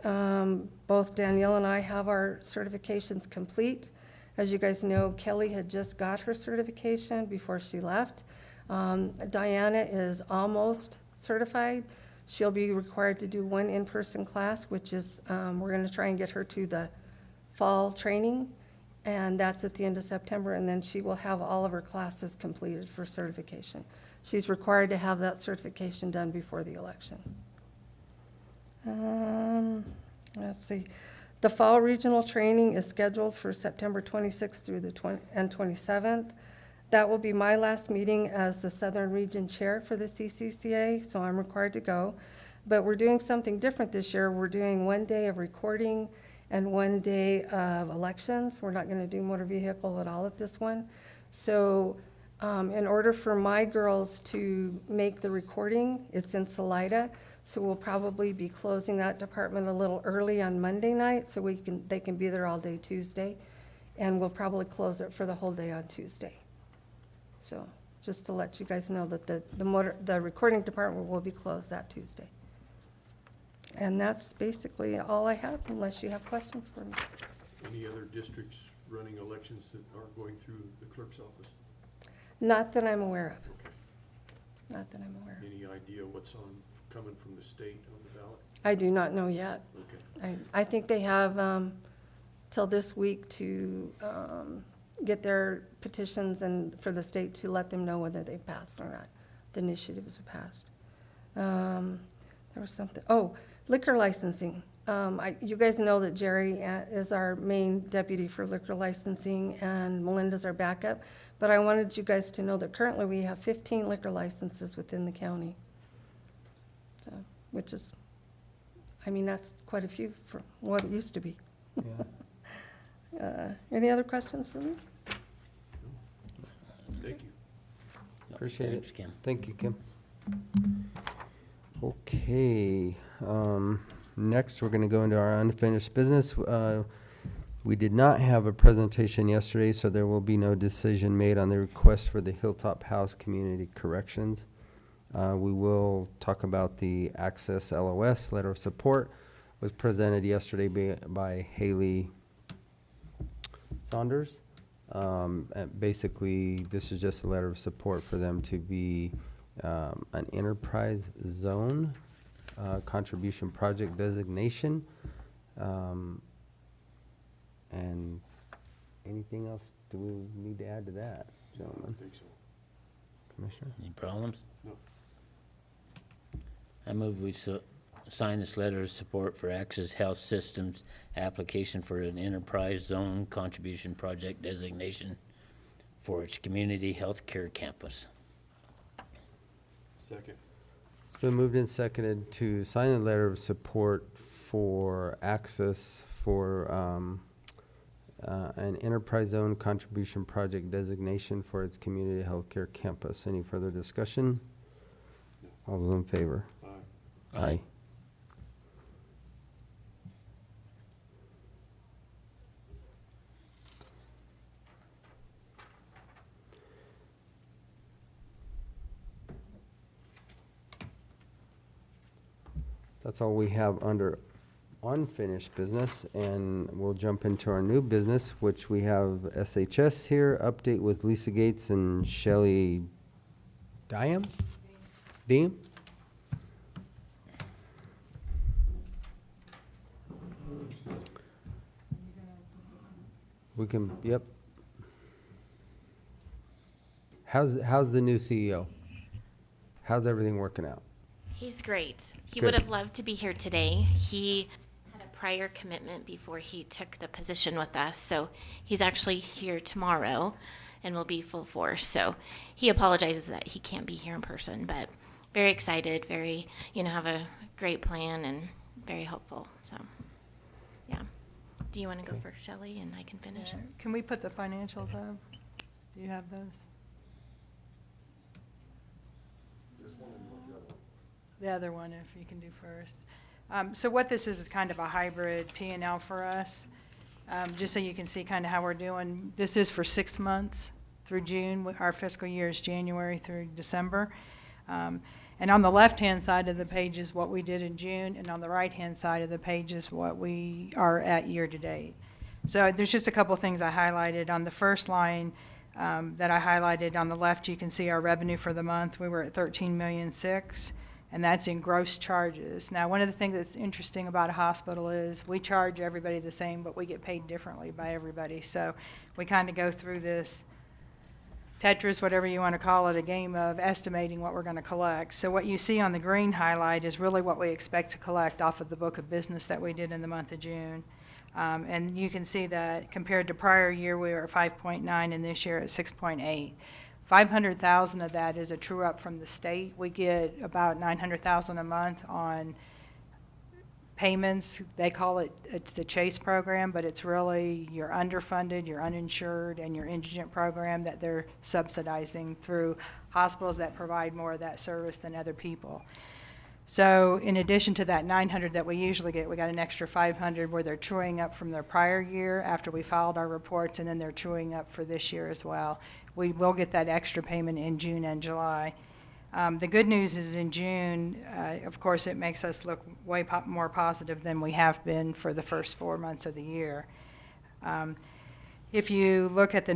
both Danielle and I have our certifications complete. As you guys know, Kelly had just got her certification before she left. Diana is almost certified. She'll be required to do one in-person class, which is, we're gonna try and get her to the fall training, and that's at the end of September, and then she will have all of her classes completed for certification. She's required to have that certification done before the election. Let's see. The fall regional training is scheduled for September 26th through the 27th. That will be my last meeting as the Southern Region Chair for the CCCA, so I'm required to go. But we're doing something different this year. We're doing 1 day of recording and 1 day of elections. We're not gonna do motor vehicle at all at this one. So, in order for my girls to make the recording, it's in Salida, so we'll probably be closing that department a little early on Monday night, so they can be there all day Tuesday. And we'll probably close it for the whole day on Tuesday. So, just to let you guys know that the recording department will be closed that Tuesday. And that's basically all I have, unless you have questions for me. Any other districts running elections that aren't going through the clerk's office? Not that I'm aware of. Okay. Not that I'm aware of. Any idea what's coming from the state on the ballot? I do not know yet. Okay. I think they have till this week to get their petitions and for the state to let them know whether they've passed or not. The initiatives have passed. There was something, liquor licensing. You guys know that Jerry is our main deputy for liquor licensing and Melinda's our backup. But I wanted you guys to know that currently we have 15 liquor licenses within the county. So, which is, that's quite a few for what it used to be. Any other questions for me? Thank you. Appreciate Thanks, it. Kim. Thank you, Kim. Okay, next, we're gonna go into our unfinished business. We did not have a presentation yesterday, so there will be no decision made on the request for the Hilltop House Community Corrections. We will talk about the Access LOS, letter of support, was presented yesterday by Haley Saunders. And basically, this is just a letter of support for them to be an enterprise zone contribution project designation. And anything else do we need to add to that, No, I gentlemen? don't think so. Commissioner? Any problems? No. I move we sign this letter of support for Access Health Systems application for an enterprise zone contribution project designation for its community health care campus. Second. It's been moved and seconded to sign a letter of support for Access for an enterprise zone contribution project designation for its community healthcare campus. Any further discussion? All those in favor? Aye. Aye. That's all we have under unfinished business, and we'll jump into our new business, which we have SHS here, update with Lisa Gates and Shelley Diem? We can, yep. How's the new CEO? How's everything working out? He's great. He Good. would have loved to be here today. He had a prior commitment before he took the position with us, so he's actually here tomorrow and will be full force. So he apologizes that he can't be here in person, but very excited, very, have a great plan and very helpful. So, yeah. Do you want to go first, Shelley, and I can finish? Yeah. Can we put the financials up? Do you have those? The other one, if you can do first. So what this is kind of a hybrid P&L for us, just so you can see kind of how we're doing. This is for 6 months through June. Our fiscal year is January through December. And on the left-hand side of the page is what we did in June, and on the right-hand side of the page is what we are at year-to-date. So there's just a couple of things I highlighted. On the first line that I highlighted on the left, you can see our revenue for the month. We were at $13.6 million. And that's in gross charges. Now, one of the things that's interesting about a hospital is we charge everybody the same, but we get paid differently by everybody. So we kind of go through this Tetris, whatever you want to call it, a game of estimating what we're going to collect. So what you see on the green highlight is really what we expect to collect off of the book of business that we did in the month of June. And you can see that compared to prior year, we were at 5.9, and this year at 6.8. $500,000 of that is a true-up from the state. We get about $900,000 a month on payments. They call it the CHASE program, but it's really your underfunded, your uninsured, and your indigent program that they're subsidizing through hospitals that provide more of that service than other people. So in addition to that 900 that we usually get, we got an extra 500 where they're truing up from their prior year after we filed our reports, and then they're truing up for this year as well. We will get that extra payment in June and July. The good news is in June, of course, it makes us look way more positive than we have been for the first 4 months of the year. If you look at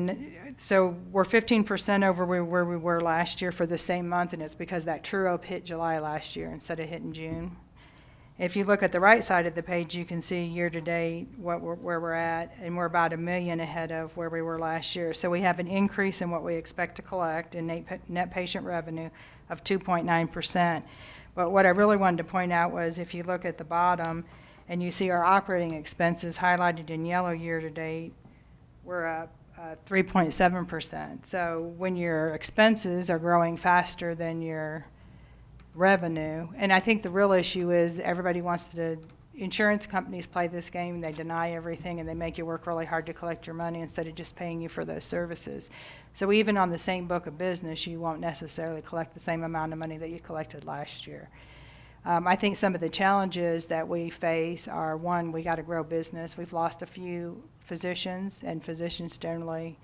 so we're 15% over where we were last year for the same month, and it's because that true-up hit July last year instead of hitting June. If you look at the right side of the page, you can see year-to-date where we're at, and we're about $1 million ahead of where we were last year. So we have an increase in what we expect to collect in net patient revenue of 2.9%. But what I really wanted to point out was if you look at the bottom and you see our operating expenses highlighted in yellow year-to-date, we're up 3.7%. So when your expenses are growing faster than your revenue, and I think the real issue is everybody wants to, insurance companies play this game, they deny everything and they make you work really hard to collect your money instead of just paying you for those services. So even on the same book of business, you won't necessarily collect the same amount of money that you collected last year. I think some of the challenges that we face are, one, we got to grow business. We've lost a few physicians, and physicians generally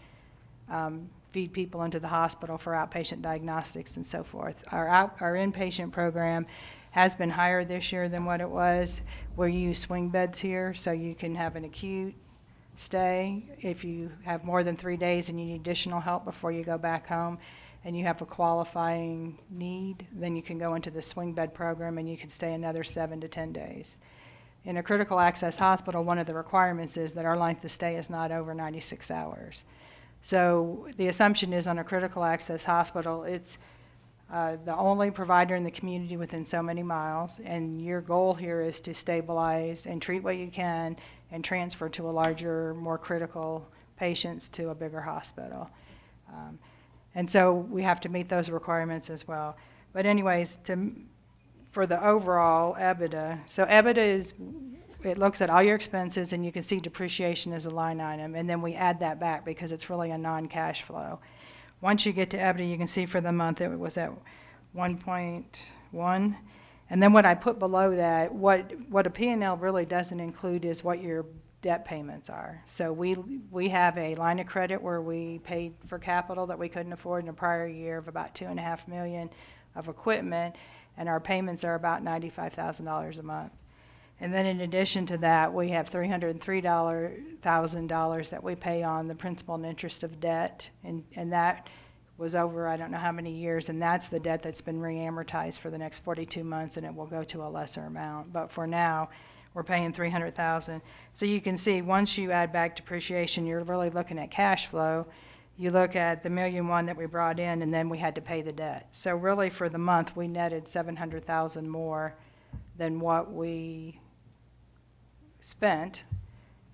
feed people into the hospital for outpatient diagnostics and so forth. Our inpatient program has been higher this year than what it was. We use swing beds here, so you can have an acute stay if you have more than 3 days and you need additional help before you go back home, and you have a qualifying need, then you can go into the swing bed program and you can stay another 7 to 10 days. In a critical access hospital, one of the requirements is that our length of stay is not over 96 hours. So the assumption is on a critical access hospital, it's the only provider in the community within so many miles, and your goal here is to stabilize and treat what you can and transfer to a larger, more critical patients to a bigger hospital. And so we have to meet those requirements as well. But anyways, for the overall EBITDA, so EBITDA is, it looks at all your expenses, and you can see depreciation as a line item, and then we add that back because it's really a non-cash flow. Once you get to EBITDA, you can see for the month it was at 1.1. And then what I put below that, what a P&L really doesn't include is what your debt payments are. So we have a line of credit where we paid for capital that we couldn't afford in a prior year of about $2.5 million of equipment, and our payments are about $95,000 a month. And then in addition to that, we have $303,000 that we pay on the principal and interest of debt, and that was over I don't know how many years, and that's the debt that's been re-amortized for the next 42 months, and it will go to a lesser amount. But for now, we're paying $300,000. So you can see once you add back depreciation, you're really looking at cash flow. You look at the $1.1 million that we brought in, and then we had to pay the debt. So really for the month, we netted $700,000 more than what we spent,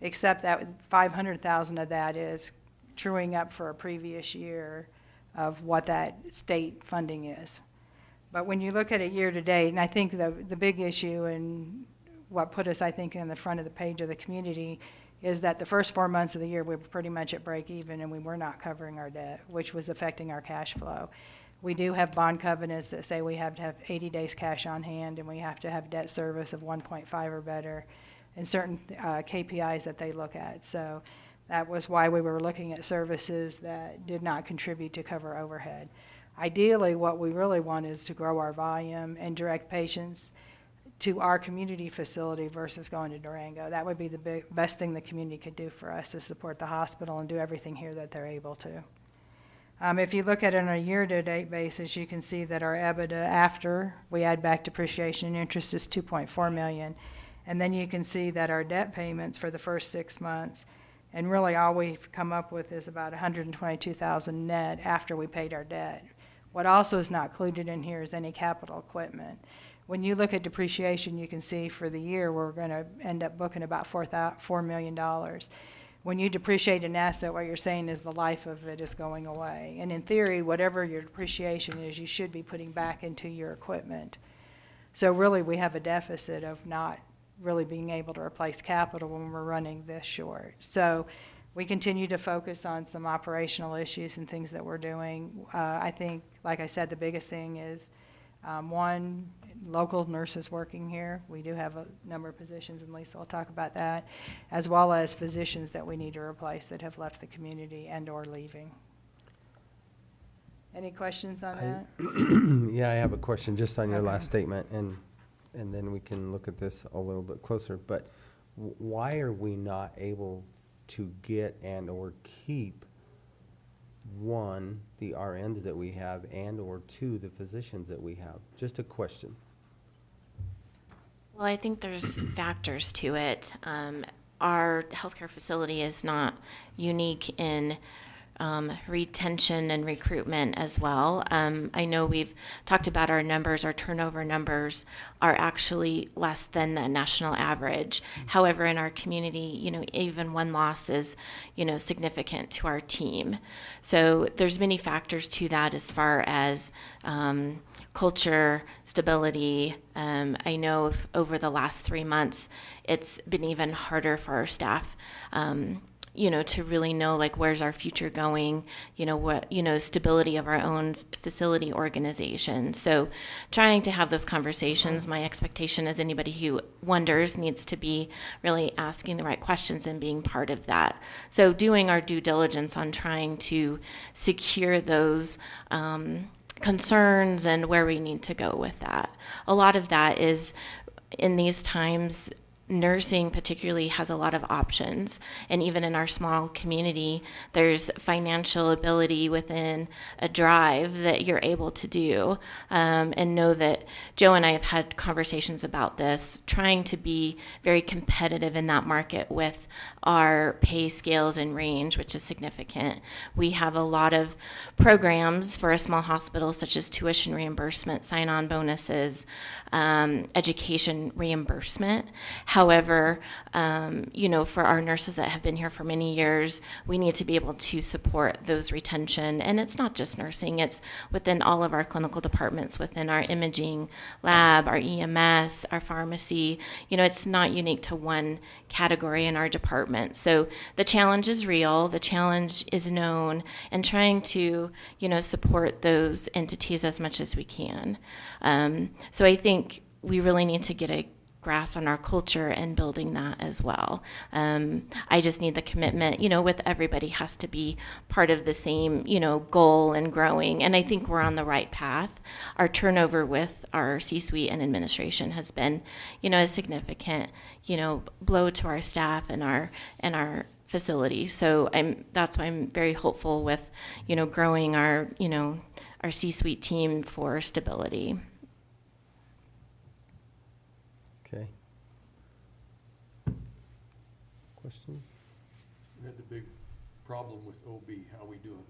except that $500,000 of that is truing up for a previous year of what that state funding is. But when you look at it year to date, and I think the big issue and what put us, I think, in the front of the page of the community is that the first 4 months of the year we were pretty much at break even, and we were not covering our debt, which was affecting our cash flow. We do have bond covenants that say we have to have 80 days cash on hand, and we have to have debt service of 1.5 or better, and certain KPIs that they look at. So that was why we were looking at services that did not contribute to cover overhead. Ideally, what we really want is to grow our volume and direct patients to our community facility versus going to Durango. That would be the best thing the community could do for us, is support the hospital and do everything here that they're able to. If you look at it on a year-to-date basis, you can see that our EBITDA after we add back depreciation and interest is $2.4 million. And then you can see that our debt payments for the first 6 months, and really all we've come up with is about $122,000 net after we paid our debt. What also is not included in here is any capital equipment. When you look at depreciation, you can see for the year we're going to end up booking about $4 million. when you depreciate an asset, what you're saying is the life of it is going away. And in theory, whatever your depreciation is, you should be putting back into your equipment. So really, we have a deficit of not really being able to replace capital when we're running this short. So we continue to focus on some operational issues and things that we're doing. I think, like I said, the biggest thing is, one, local nurses working here. We do have a number of positions, and Lisa will talk about that, as well as physicians that we need to replace that have left the community and or leaving. Any questions on that? Yeah, I have a question just on your Okay. last statement, and then we can look at this a little bit closer. But why are we not able to get and or keep, one, the RNs that we have, and or two, the physicians that we have? Just a question. Well, I think there's factors to it. Our healthcare facility is not unique in retention and recruitment as well. I know we've talked about our numbers. Our turnover numbers are actually less than the national average. However, in our community, even one loss is, significant to our team. So there's many factors to that as far as culture, stability. I know over the last 3 months, it's been even harder for our staff, to really know, like, where's our future going, stability of our own facility organization. So trying to have those conversations, my expectation is anybody who wonders needs to be really asking the right questions and being part of that. So doing our due diligence on trying to secure those concerns and where we need to go with that. A lot of that is, in these times, nursing particularly has a lot of options, and even in our small community, there's financial ability within a drive that you're able to do, and know that Joe and I have had conversations about this, trying to be very competitive in that market with our pay scales and range, which is significant. We have a lot of programs for a small hospital, such as tuition reimbursement, sign-on bonuses, education reimbursement. However, for our nurses that have been here for many years, we need to be able to support those retention. And it's not just nursing, it's within all of our clinical departments, within our imaging lab, our EMS, our pharmacy. It's not unique to one category in our department. So the challenge is real, the challenge is known, and trying to, support those entities as much as we can. So I think we really need to get a grasp on our culture and building that as well. I just need the commitment, with everybody has to be part of the same, goal and growing. And I think we're on the right path. Our turnover with our C-suite and administration has been, a significant, blow to our staff and our facility. So that's why I'm very hopeful with, growing our C-suite team for stability. Okay. Question? We had the big problem with OB. How we doing?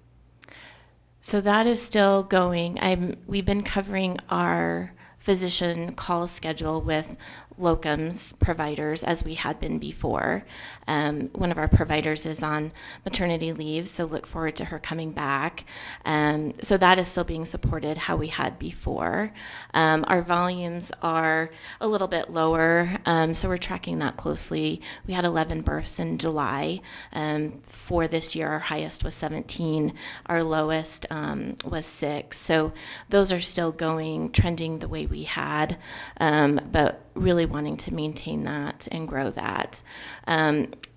So that is still going. We've been covering our physician call schedule with locums providers as we had been before. One of our providers is on maternity leave, so look forward to her coming back. So that is still being supported how we had before. Our volumes are a little bit lower, so we're tracking that closely. We had 11 births in July. For this year, our highest was 17. Our lowest was 6. So those are still trending the way we had, but really wanting to maintain that and grow that.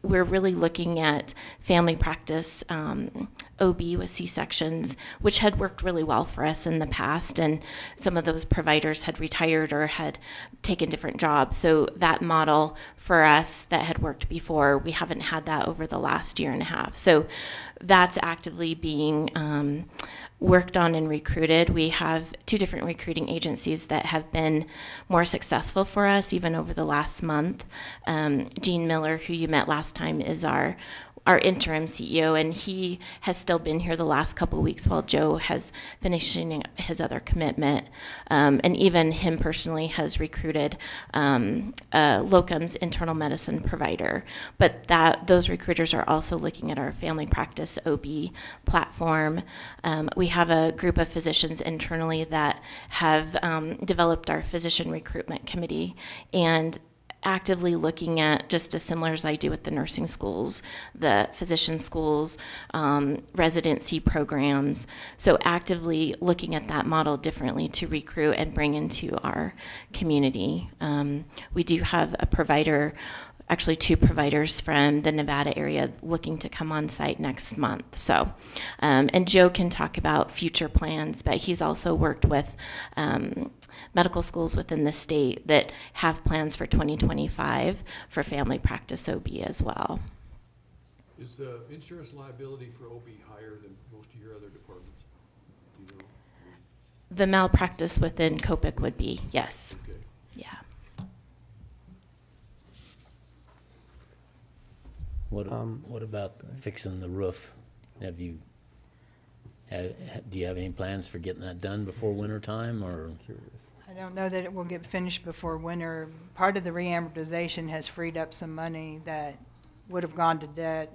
We're really looking at family practice OB with C-sections, which had worked really well for us in the past, and some of those providers had retired or had taken different jobs. So that model for us that had worked before, we haven't had that over the last year and a half. So that's actively being worked on and recruited. We have 2 different recruiting agencies that have been more successful for us even over the last month. Jean Miller, who you met last time, is our our interim CEO, and he has still been here the last couple of weeks while Joe has finishing his other commitment. And even him personally has recruited a locums internal medicine provider. But those recruiters are also looking at our family practice OB platform. We have a group of physicians internally that have developed our physician recruitment committee and actively looking at, just as similar as I do with the nursing schools, the physician schools, residency programs. So actively looking at that model differently to recruit and bring into our community. We do have a provider, actually 2 providers from the Nevada area looking to come on site next month. So, and Joe can talk about future plans, but he's also worked with medical schools within the state that have plans for 2025 for family practice OB as well. Is the insurance liability for OB higher than most of your other departments? Do you know? The malpractice within COPIC would be, yes. Okay. Yeah. What about fixing the roof? Do you have any plans for getting that done before winter time, or? I don't know that it will get finished before winter. Part of the reamortization has freed up some money that would have gone to debt.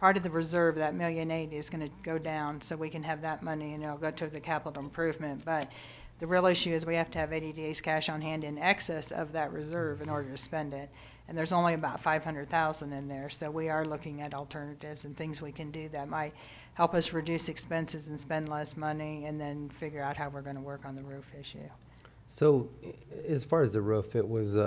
Part of the reserve, that $1.8 million, is going to go down, so we can have that money and it'll go to the capital improvement. But the real issue is we have to have 80 days cash on hand in excess of that reserve in order to spend it. And there's only about $500,000 in there, so we are looking at alternatives and things we can do that might help us reduce expenses and spend less money, and then figure out how we're going to work on the roof issue. So as far as the roof, it was,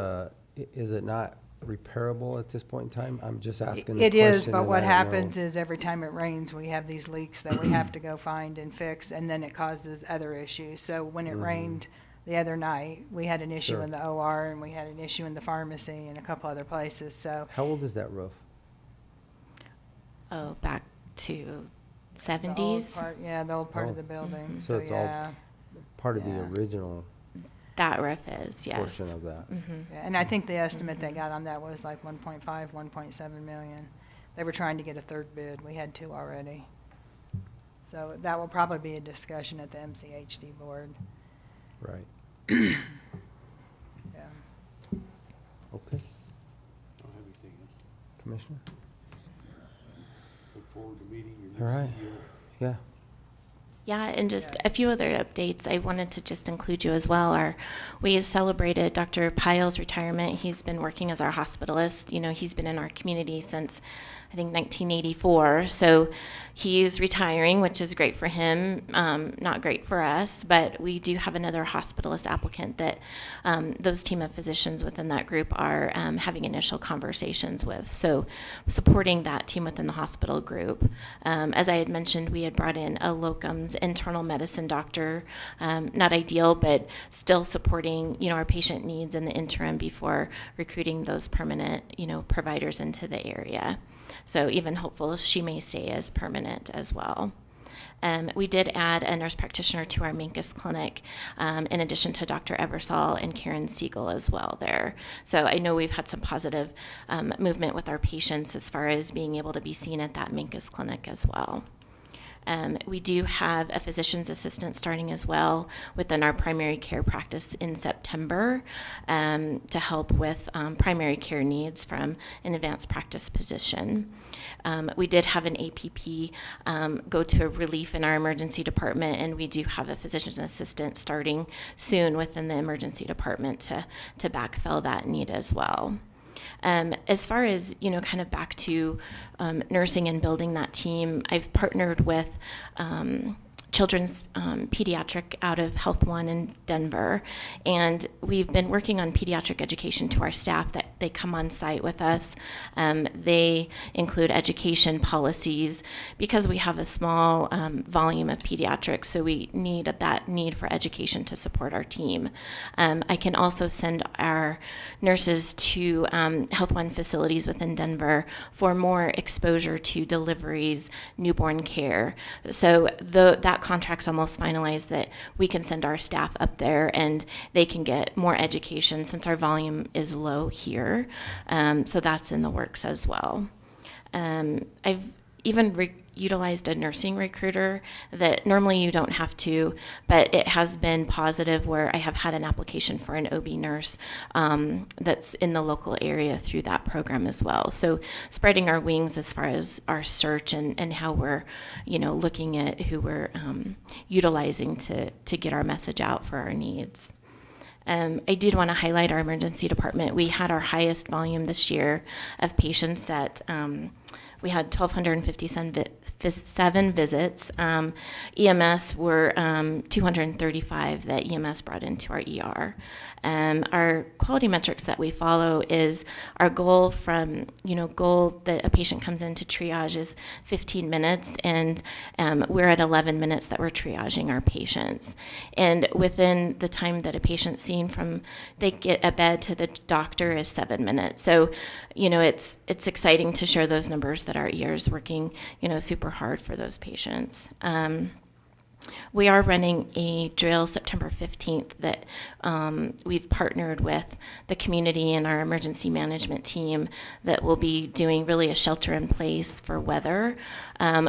is it not repairable at this point in time? I'm just asking the It question. is, but and what I don't know. happens is every time it rains, we have these leaks that we have to go find and fix, and then it causes other issues. So when it rained the other night, we had an issue Sure. in the OR, and we had an issue in the pharmacy and a couple other places, so. How old is that roof? Oh, back to the 70s. old part, yeah, the old part Oh. of the building, So so it's all yeah. Part of the Yeah. original That roof is, yes. portion of that. Yeah, and I think the estimate they got on that was like 1.5, 1.7 million. They were trying to get a third bid. We had 2 already. So that will probably be a discussion at the MCHD board. Right. Yeah. Okay, I don't have anything else. Commissioner? Look forward to meeting your All new right. CEO. Yeah. Yeah, and just Yeah. a few other updates. I wanted to just include you as well. We celebrated Dr. Pyle's retirement. He's been working as our hospitalist. You know, he's been in our community since, I think, 1984. So he's retiring, which is great for him, not great for us. But we do have another hospitalist applicant that those team of physicians within that group are having initial conversations with. So supporting that team within the hospital group. As I had mentioned, we had brought in a locums internal medicine doctor. Not ideal, but still supporting, you know, our patient needs in the interim before recruiting those permanent, you know, providers into the area. So even hopeful she may stay as permanent as well. We did add a nurse practitioner to our Minkus clinic, in addition to Dr. Ebersol and Karen Siegel as well there. So I know we've had some positive movement with our patients as far as being able to be seen at that Minkus clinic as well. We do have a physician's assistant starting as well within our primary care practice in September to help with primary care needs from an advanced practice position. We did have an APP go to a relief in our emergency department, and we do have a physician's assistant starting soon within the emergency department to backfill that need as well. As far as, you know, kind of back to nursing and building that team, I've partnered with children's pediatric out of Health One in Denver, and we've been working on pediatric education to our staff that they come on site with us. They include education policies because we have a small volume of pediatrics, so we need that need for education to support our team. I can also send our nurses to Health One facilities within Denver for more exposure to deliveries, newborn care. So that contract's almost finalized that we can send our staff up there and they can get more education since our volume is low here. So that's in the works as well. I've even utilized a nursing recruiter that normally you don't have to, but it has been positive where I have had an application for an OB nurse that's in the local area through that program as well. So spreading our wings as far as our search and how we're, looking at who we're utilizing to get our message out for our needs. I did want to highlight our emergency department. We had our highest volume this year of patients that we had 1,257 visits. EMS were 235 that EMS brought into our ER. Our quality metrics that we follow is our goal goal that a patient comes into triage is 15 minutes, and we're at 11 minutes that we're triaging our patients. And within the time that a patient's seen from they get a bed to the doctor is 7 minutes. So, it's exciting to share those numbers that our ER is working, super hard for those patients. We are running a drill September 15th that we've partnered with the community and our emergency management team that will be doing really a shelter in place for weather.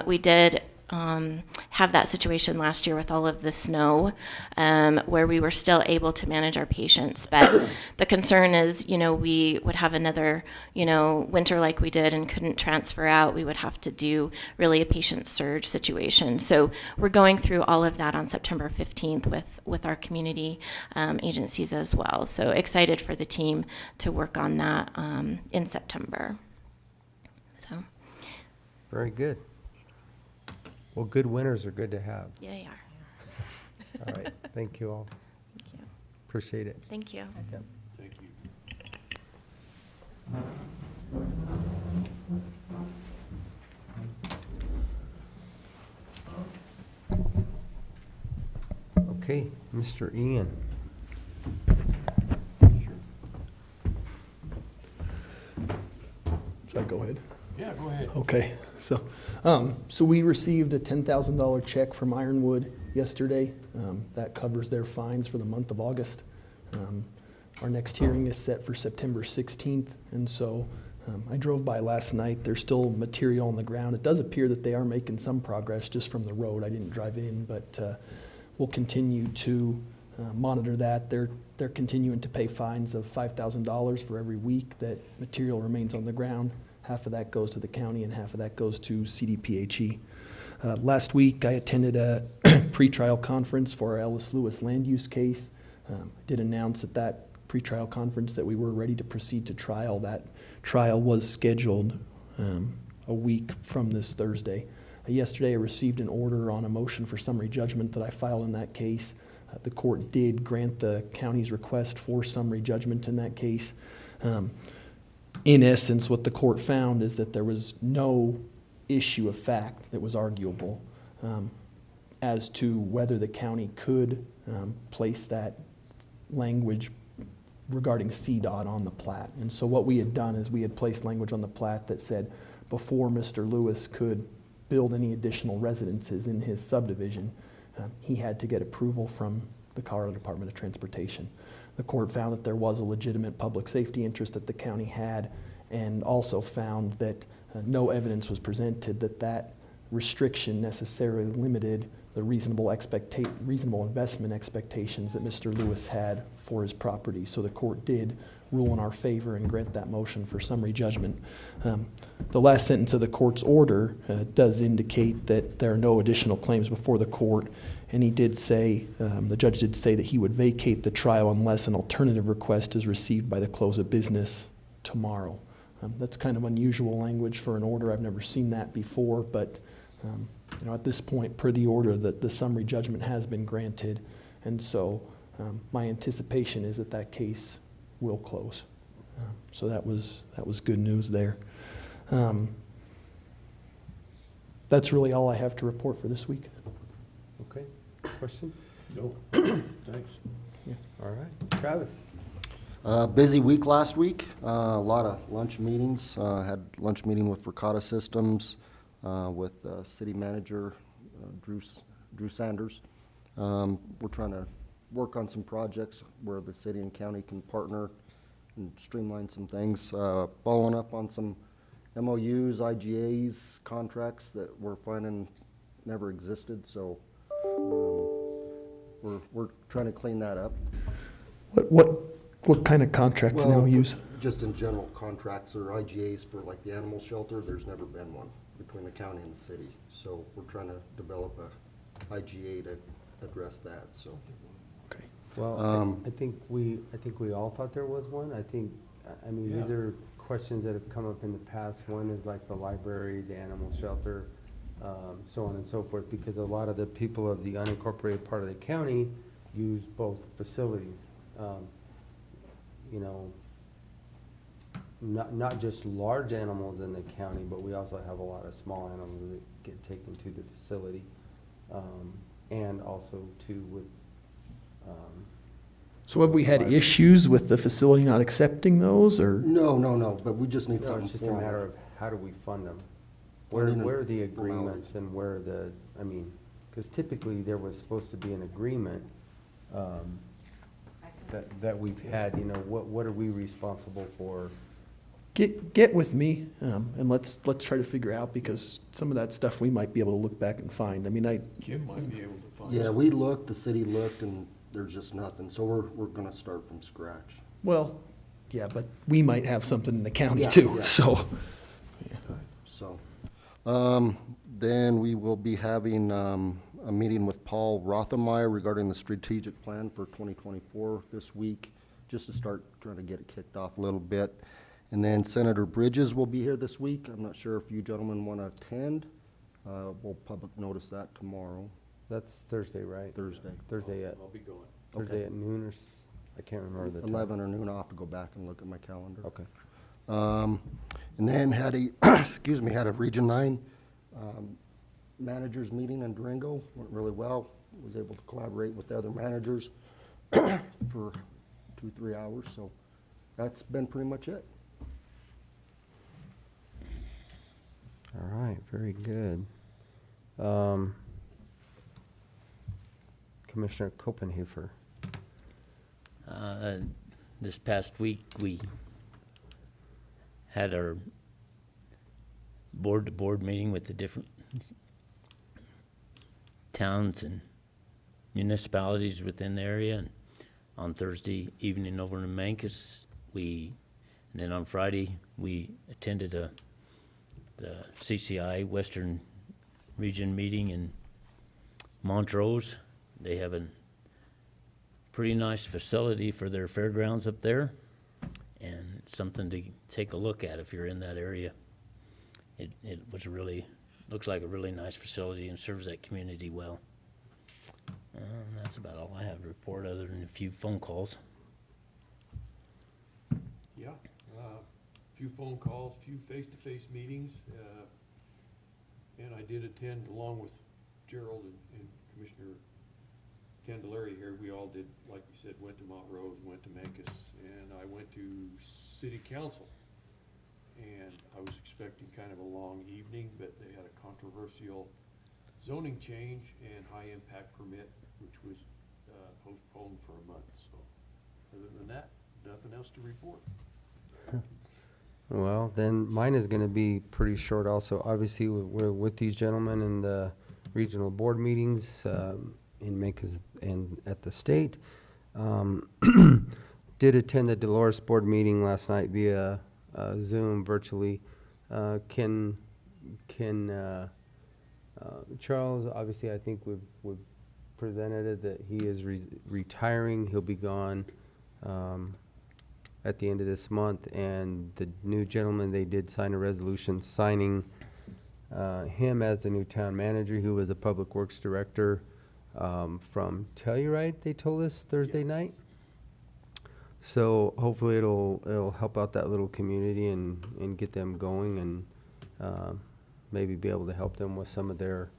We did have that situation last year with all of the snow where we were still able to manage our patients. But the concern is, we would have another, winter like we did and couldn't transfer out. We would have to do really a patient surge situation. So we're going through all of that on September 15th with our community agencies as well. So excited for the team to work on that in September. So. Very good. Well, good winners are good to have. Yeah, they are. All right, thank you all. Thank you. Appreciate it. Thank you. Yep. Thank you. Okay, Mr. Ian. Should I go ahead? Yeah, go ahead. Okay, so we received a $10,000 check from Ironwood yesterday. That covers their fines for the month of August. Our next hearing is set for September 16th, and so I drove by last night. There's still material on the ground. It does appear that they are making some progress just from the road. I didn't drive in, but we'll continue to monitor that. They're continuing to pay fines of $5,000 for every week that material remains on the ground. Half of that goes to the county and half of that goes to CDPHE. Last week, I attended a pretrial conference for our Ellis Lewis land use case. I did announce at that pretrial conference that we were ready to proceed to trial. That trial was scheduled a week from this Thursday. Yesterday, I received an order on a motion for summary judgment that I filed in that case. The court did grant the county's request for summary judgment in that case. In essence, what the court found is that there was no issue of fact that was arguable as to whether the county could place that language regarding CDOT on the plat. And so what we had done is we had placed language on the plat that said before Mr. Lewis could build any additional residences in his subdivision, he had to get approval from the Colorado Department of Transportation. The court found that there was a legitimate public safety interest that the county had, and also found that no evidence was presented that that restriction necessarily limited the reasonable investment expectations that Mr. Lewis had for his property. So the court did rule in our favor and grant that motion for summary judgment. The last sentence of the court's order does indicate that there are no additional claims before the court, and he did say, the judge did say that he would vacate the trial unless an alternative request is received by the close of business tomorrow. That's kind of unusual language for an order. I've never seen that before, but at this point, per the order, that the summary judgment has been granted, and so my anticipation is that that case will close. So that was good news there. That's really all I have to report for this week. Okay, question? No, thanks. Yeah. All right, Travis. Busy week last week, a lot of lunch meetings. Had lunch meeting with Verkada Systems, with city manager Drew Sanders. We're trying to work on some projects where the city and county can partner and streamline some things. Following up on some MOUs, IGAs, contracts that we're finding never existed, so we're trying to clean that up. What kind of contracts now use? Just in general, contracts or IGAs for like the animal shelter, there's never been one between the county and the city. So we're trying to develop a IGA to address that, so. Okay. Well, I think we all thought there was one. I mean, these Yeah. are questions that have come up in the past. One is like the library, the animal shelter, so on and so forth, because a lot of the people of the unincorporated part of the county use both facilities. You know, not just large animals in the county, but we also have a lot of small animals that get taken to the facility. And also too with, So have we had issues with the facility not accepting those, or? No, but we just need no, something it's just a formal. matter of how do we fund them? Funding Where are and the formalities. agreements and where are the, I mean, because typically there was supposed to be an agreement that we've had, you know, what are we responsible for? Get with me, and let's try to figure out, because some of that stuff we might be able to look back and find. I mean, Kim might be able to find. Yeah, some. we looked, the city looked, and there's just nothing. So we're gonna start from scratch. well, yeah, but we might have something in the county Yeah, too, yeah. so. So, then we will be having, a meeting with Paul Rothenmeier regarding the strategic plan for 2024 this week, just to start trying to get it kicked off a little bit. And then Senator Bridges will be here this week. I'm not sure if you gentlemen want to attend. We'll public notice that tomorrow, That's Thursday, right? Thursday. Thursday at, I'll be going. Thursday at noon or, I can't remember the time. 11 or noon, I'll have to go back and look at my calendar. Okay. And then had a, excuse me, had a Region 9 managers meeting in Durango. Went really well. Was able to collaborate with the other managers for 2-3 hours. So that's been pretty much it. All right, very good. Commissioner Copenhafer. This past week, we had our board-to-board meeting with the different towns and municipalities within the area. And on Thursday evening over in Mancus, and then on Friday, we attended the CCI Western Region meeting in Montrose. They have a pretty nice facility for their fairgrounds up there, and it's something to take a look at if you're in that area. It was looks like a really nice facility and serves that community well. That's about all I have to report, other than a few phone calls. Yeah, few phone calls, few face-to-face meetings, and I did attend along with Gerald and Commissioner Candelaria here. We all did, like you said, went to Montrose, went to Mancus, and I went to City Council. And I was expecting kind of a long evening, but they had a controversial zoning change and high-impact permit, which was postponed for a month. So other than that, nothing else to report. Well, then mine is gonna be pretty short also. Obviously, we're with these gentlemen in the regional board meetings, in Memphis and at the state. Did attend the Dolores board meeting last night via Zoom virtually. Charles, obviously, I think we've presented it that he is retiring. He'll be gone at the end of this month, and the new gentleman, they did sign a resolution signing him as the new town manager, who was a public works director from Telluride, they told us Thursday night. So hopefully it'll help out that little community and get them going, and maybe be able to help them with some of their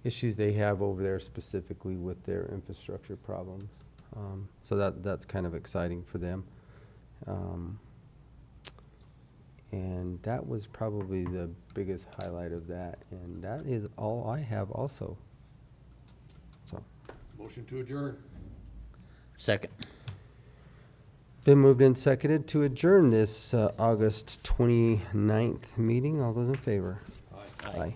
issues they have over there, specifically with their infrastructure problems. So that's kind of exciting for them. And that was probably the biggest highlight of that, and that is all I have also. So, Motion to adjourn. Second. Been moved and seconded to adjourn this August 29th meeting. All those in favor? Aye. Aye.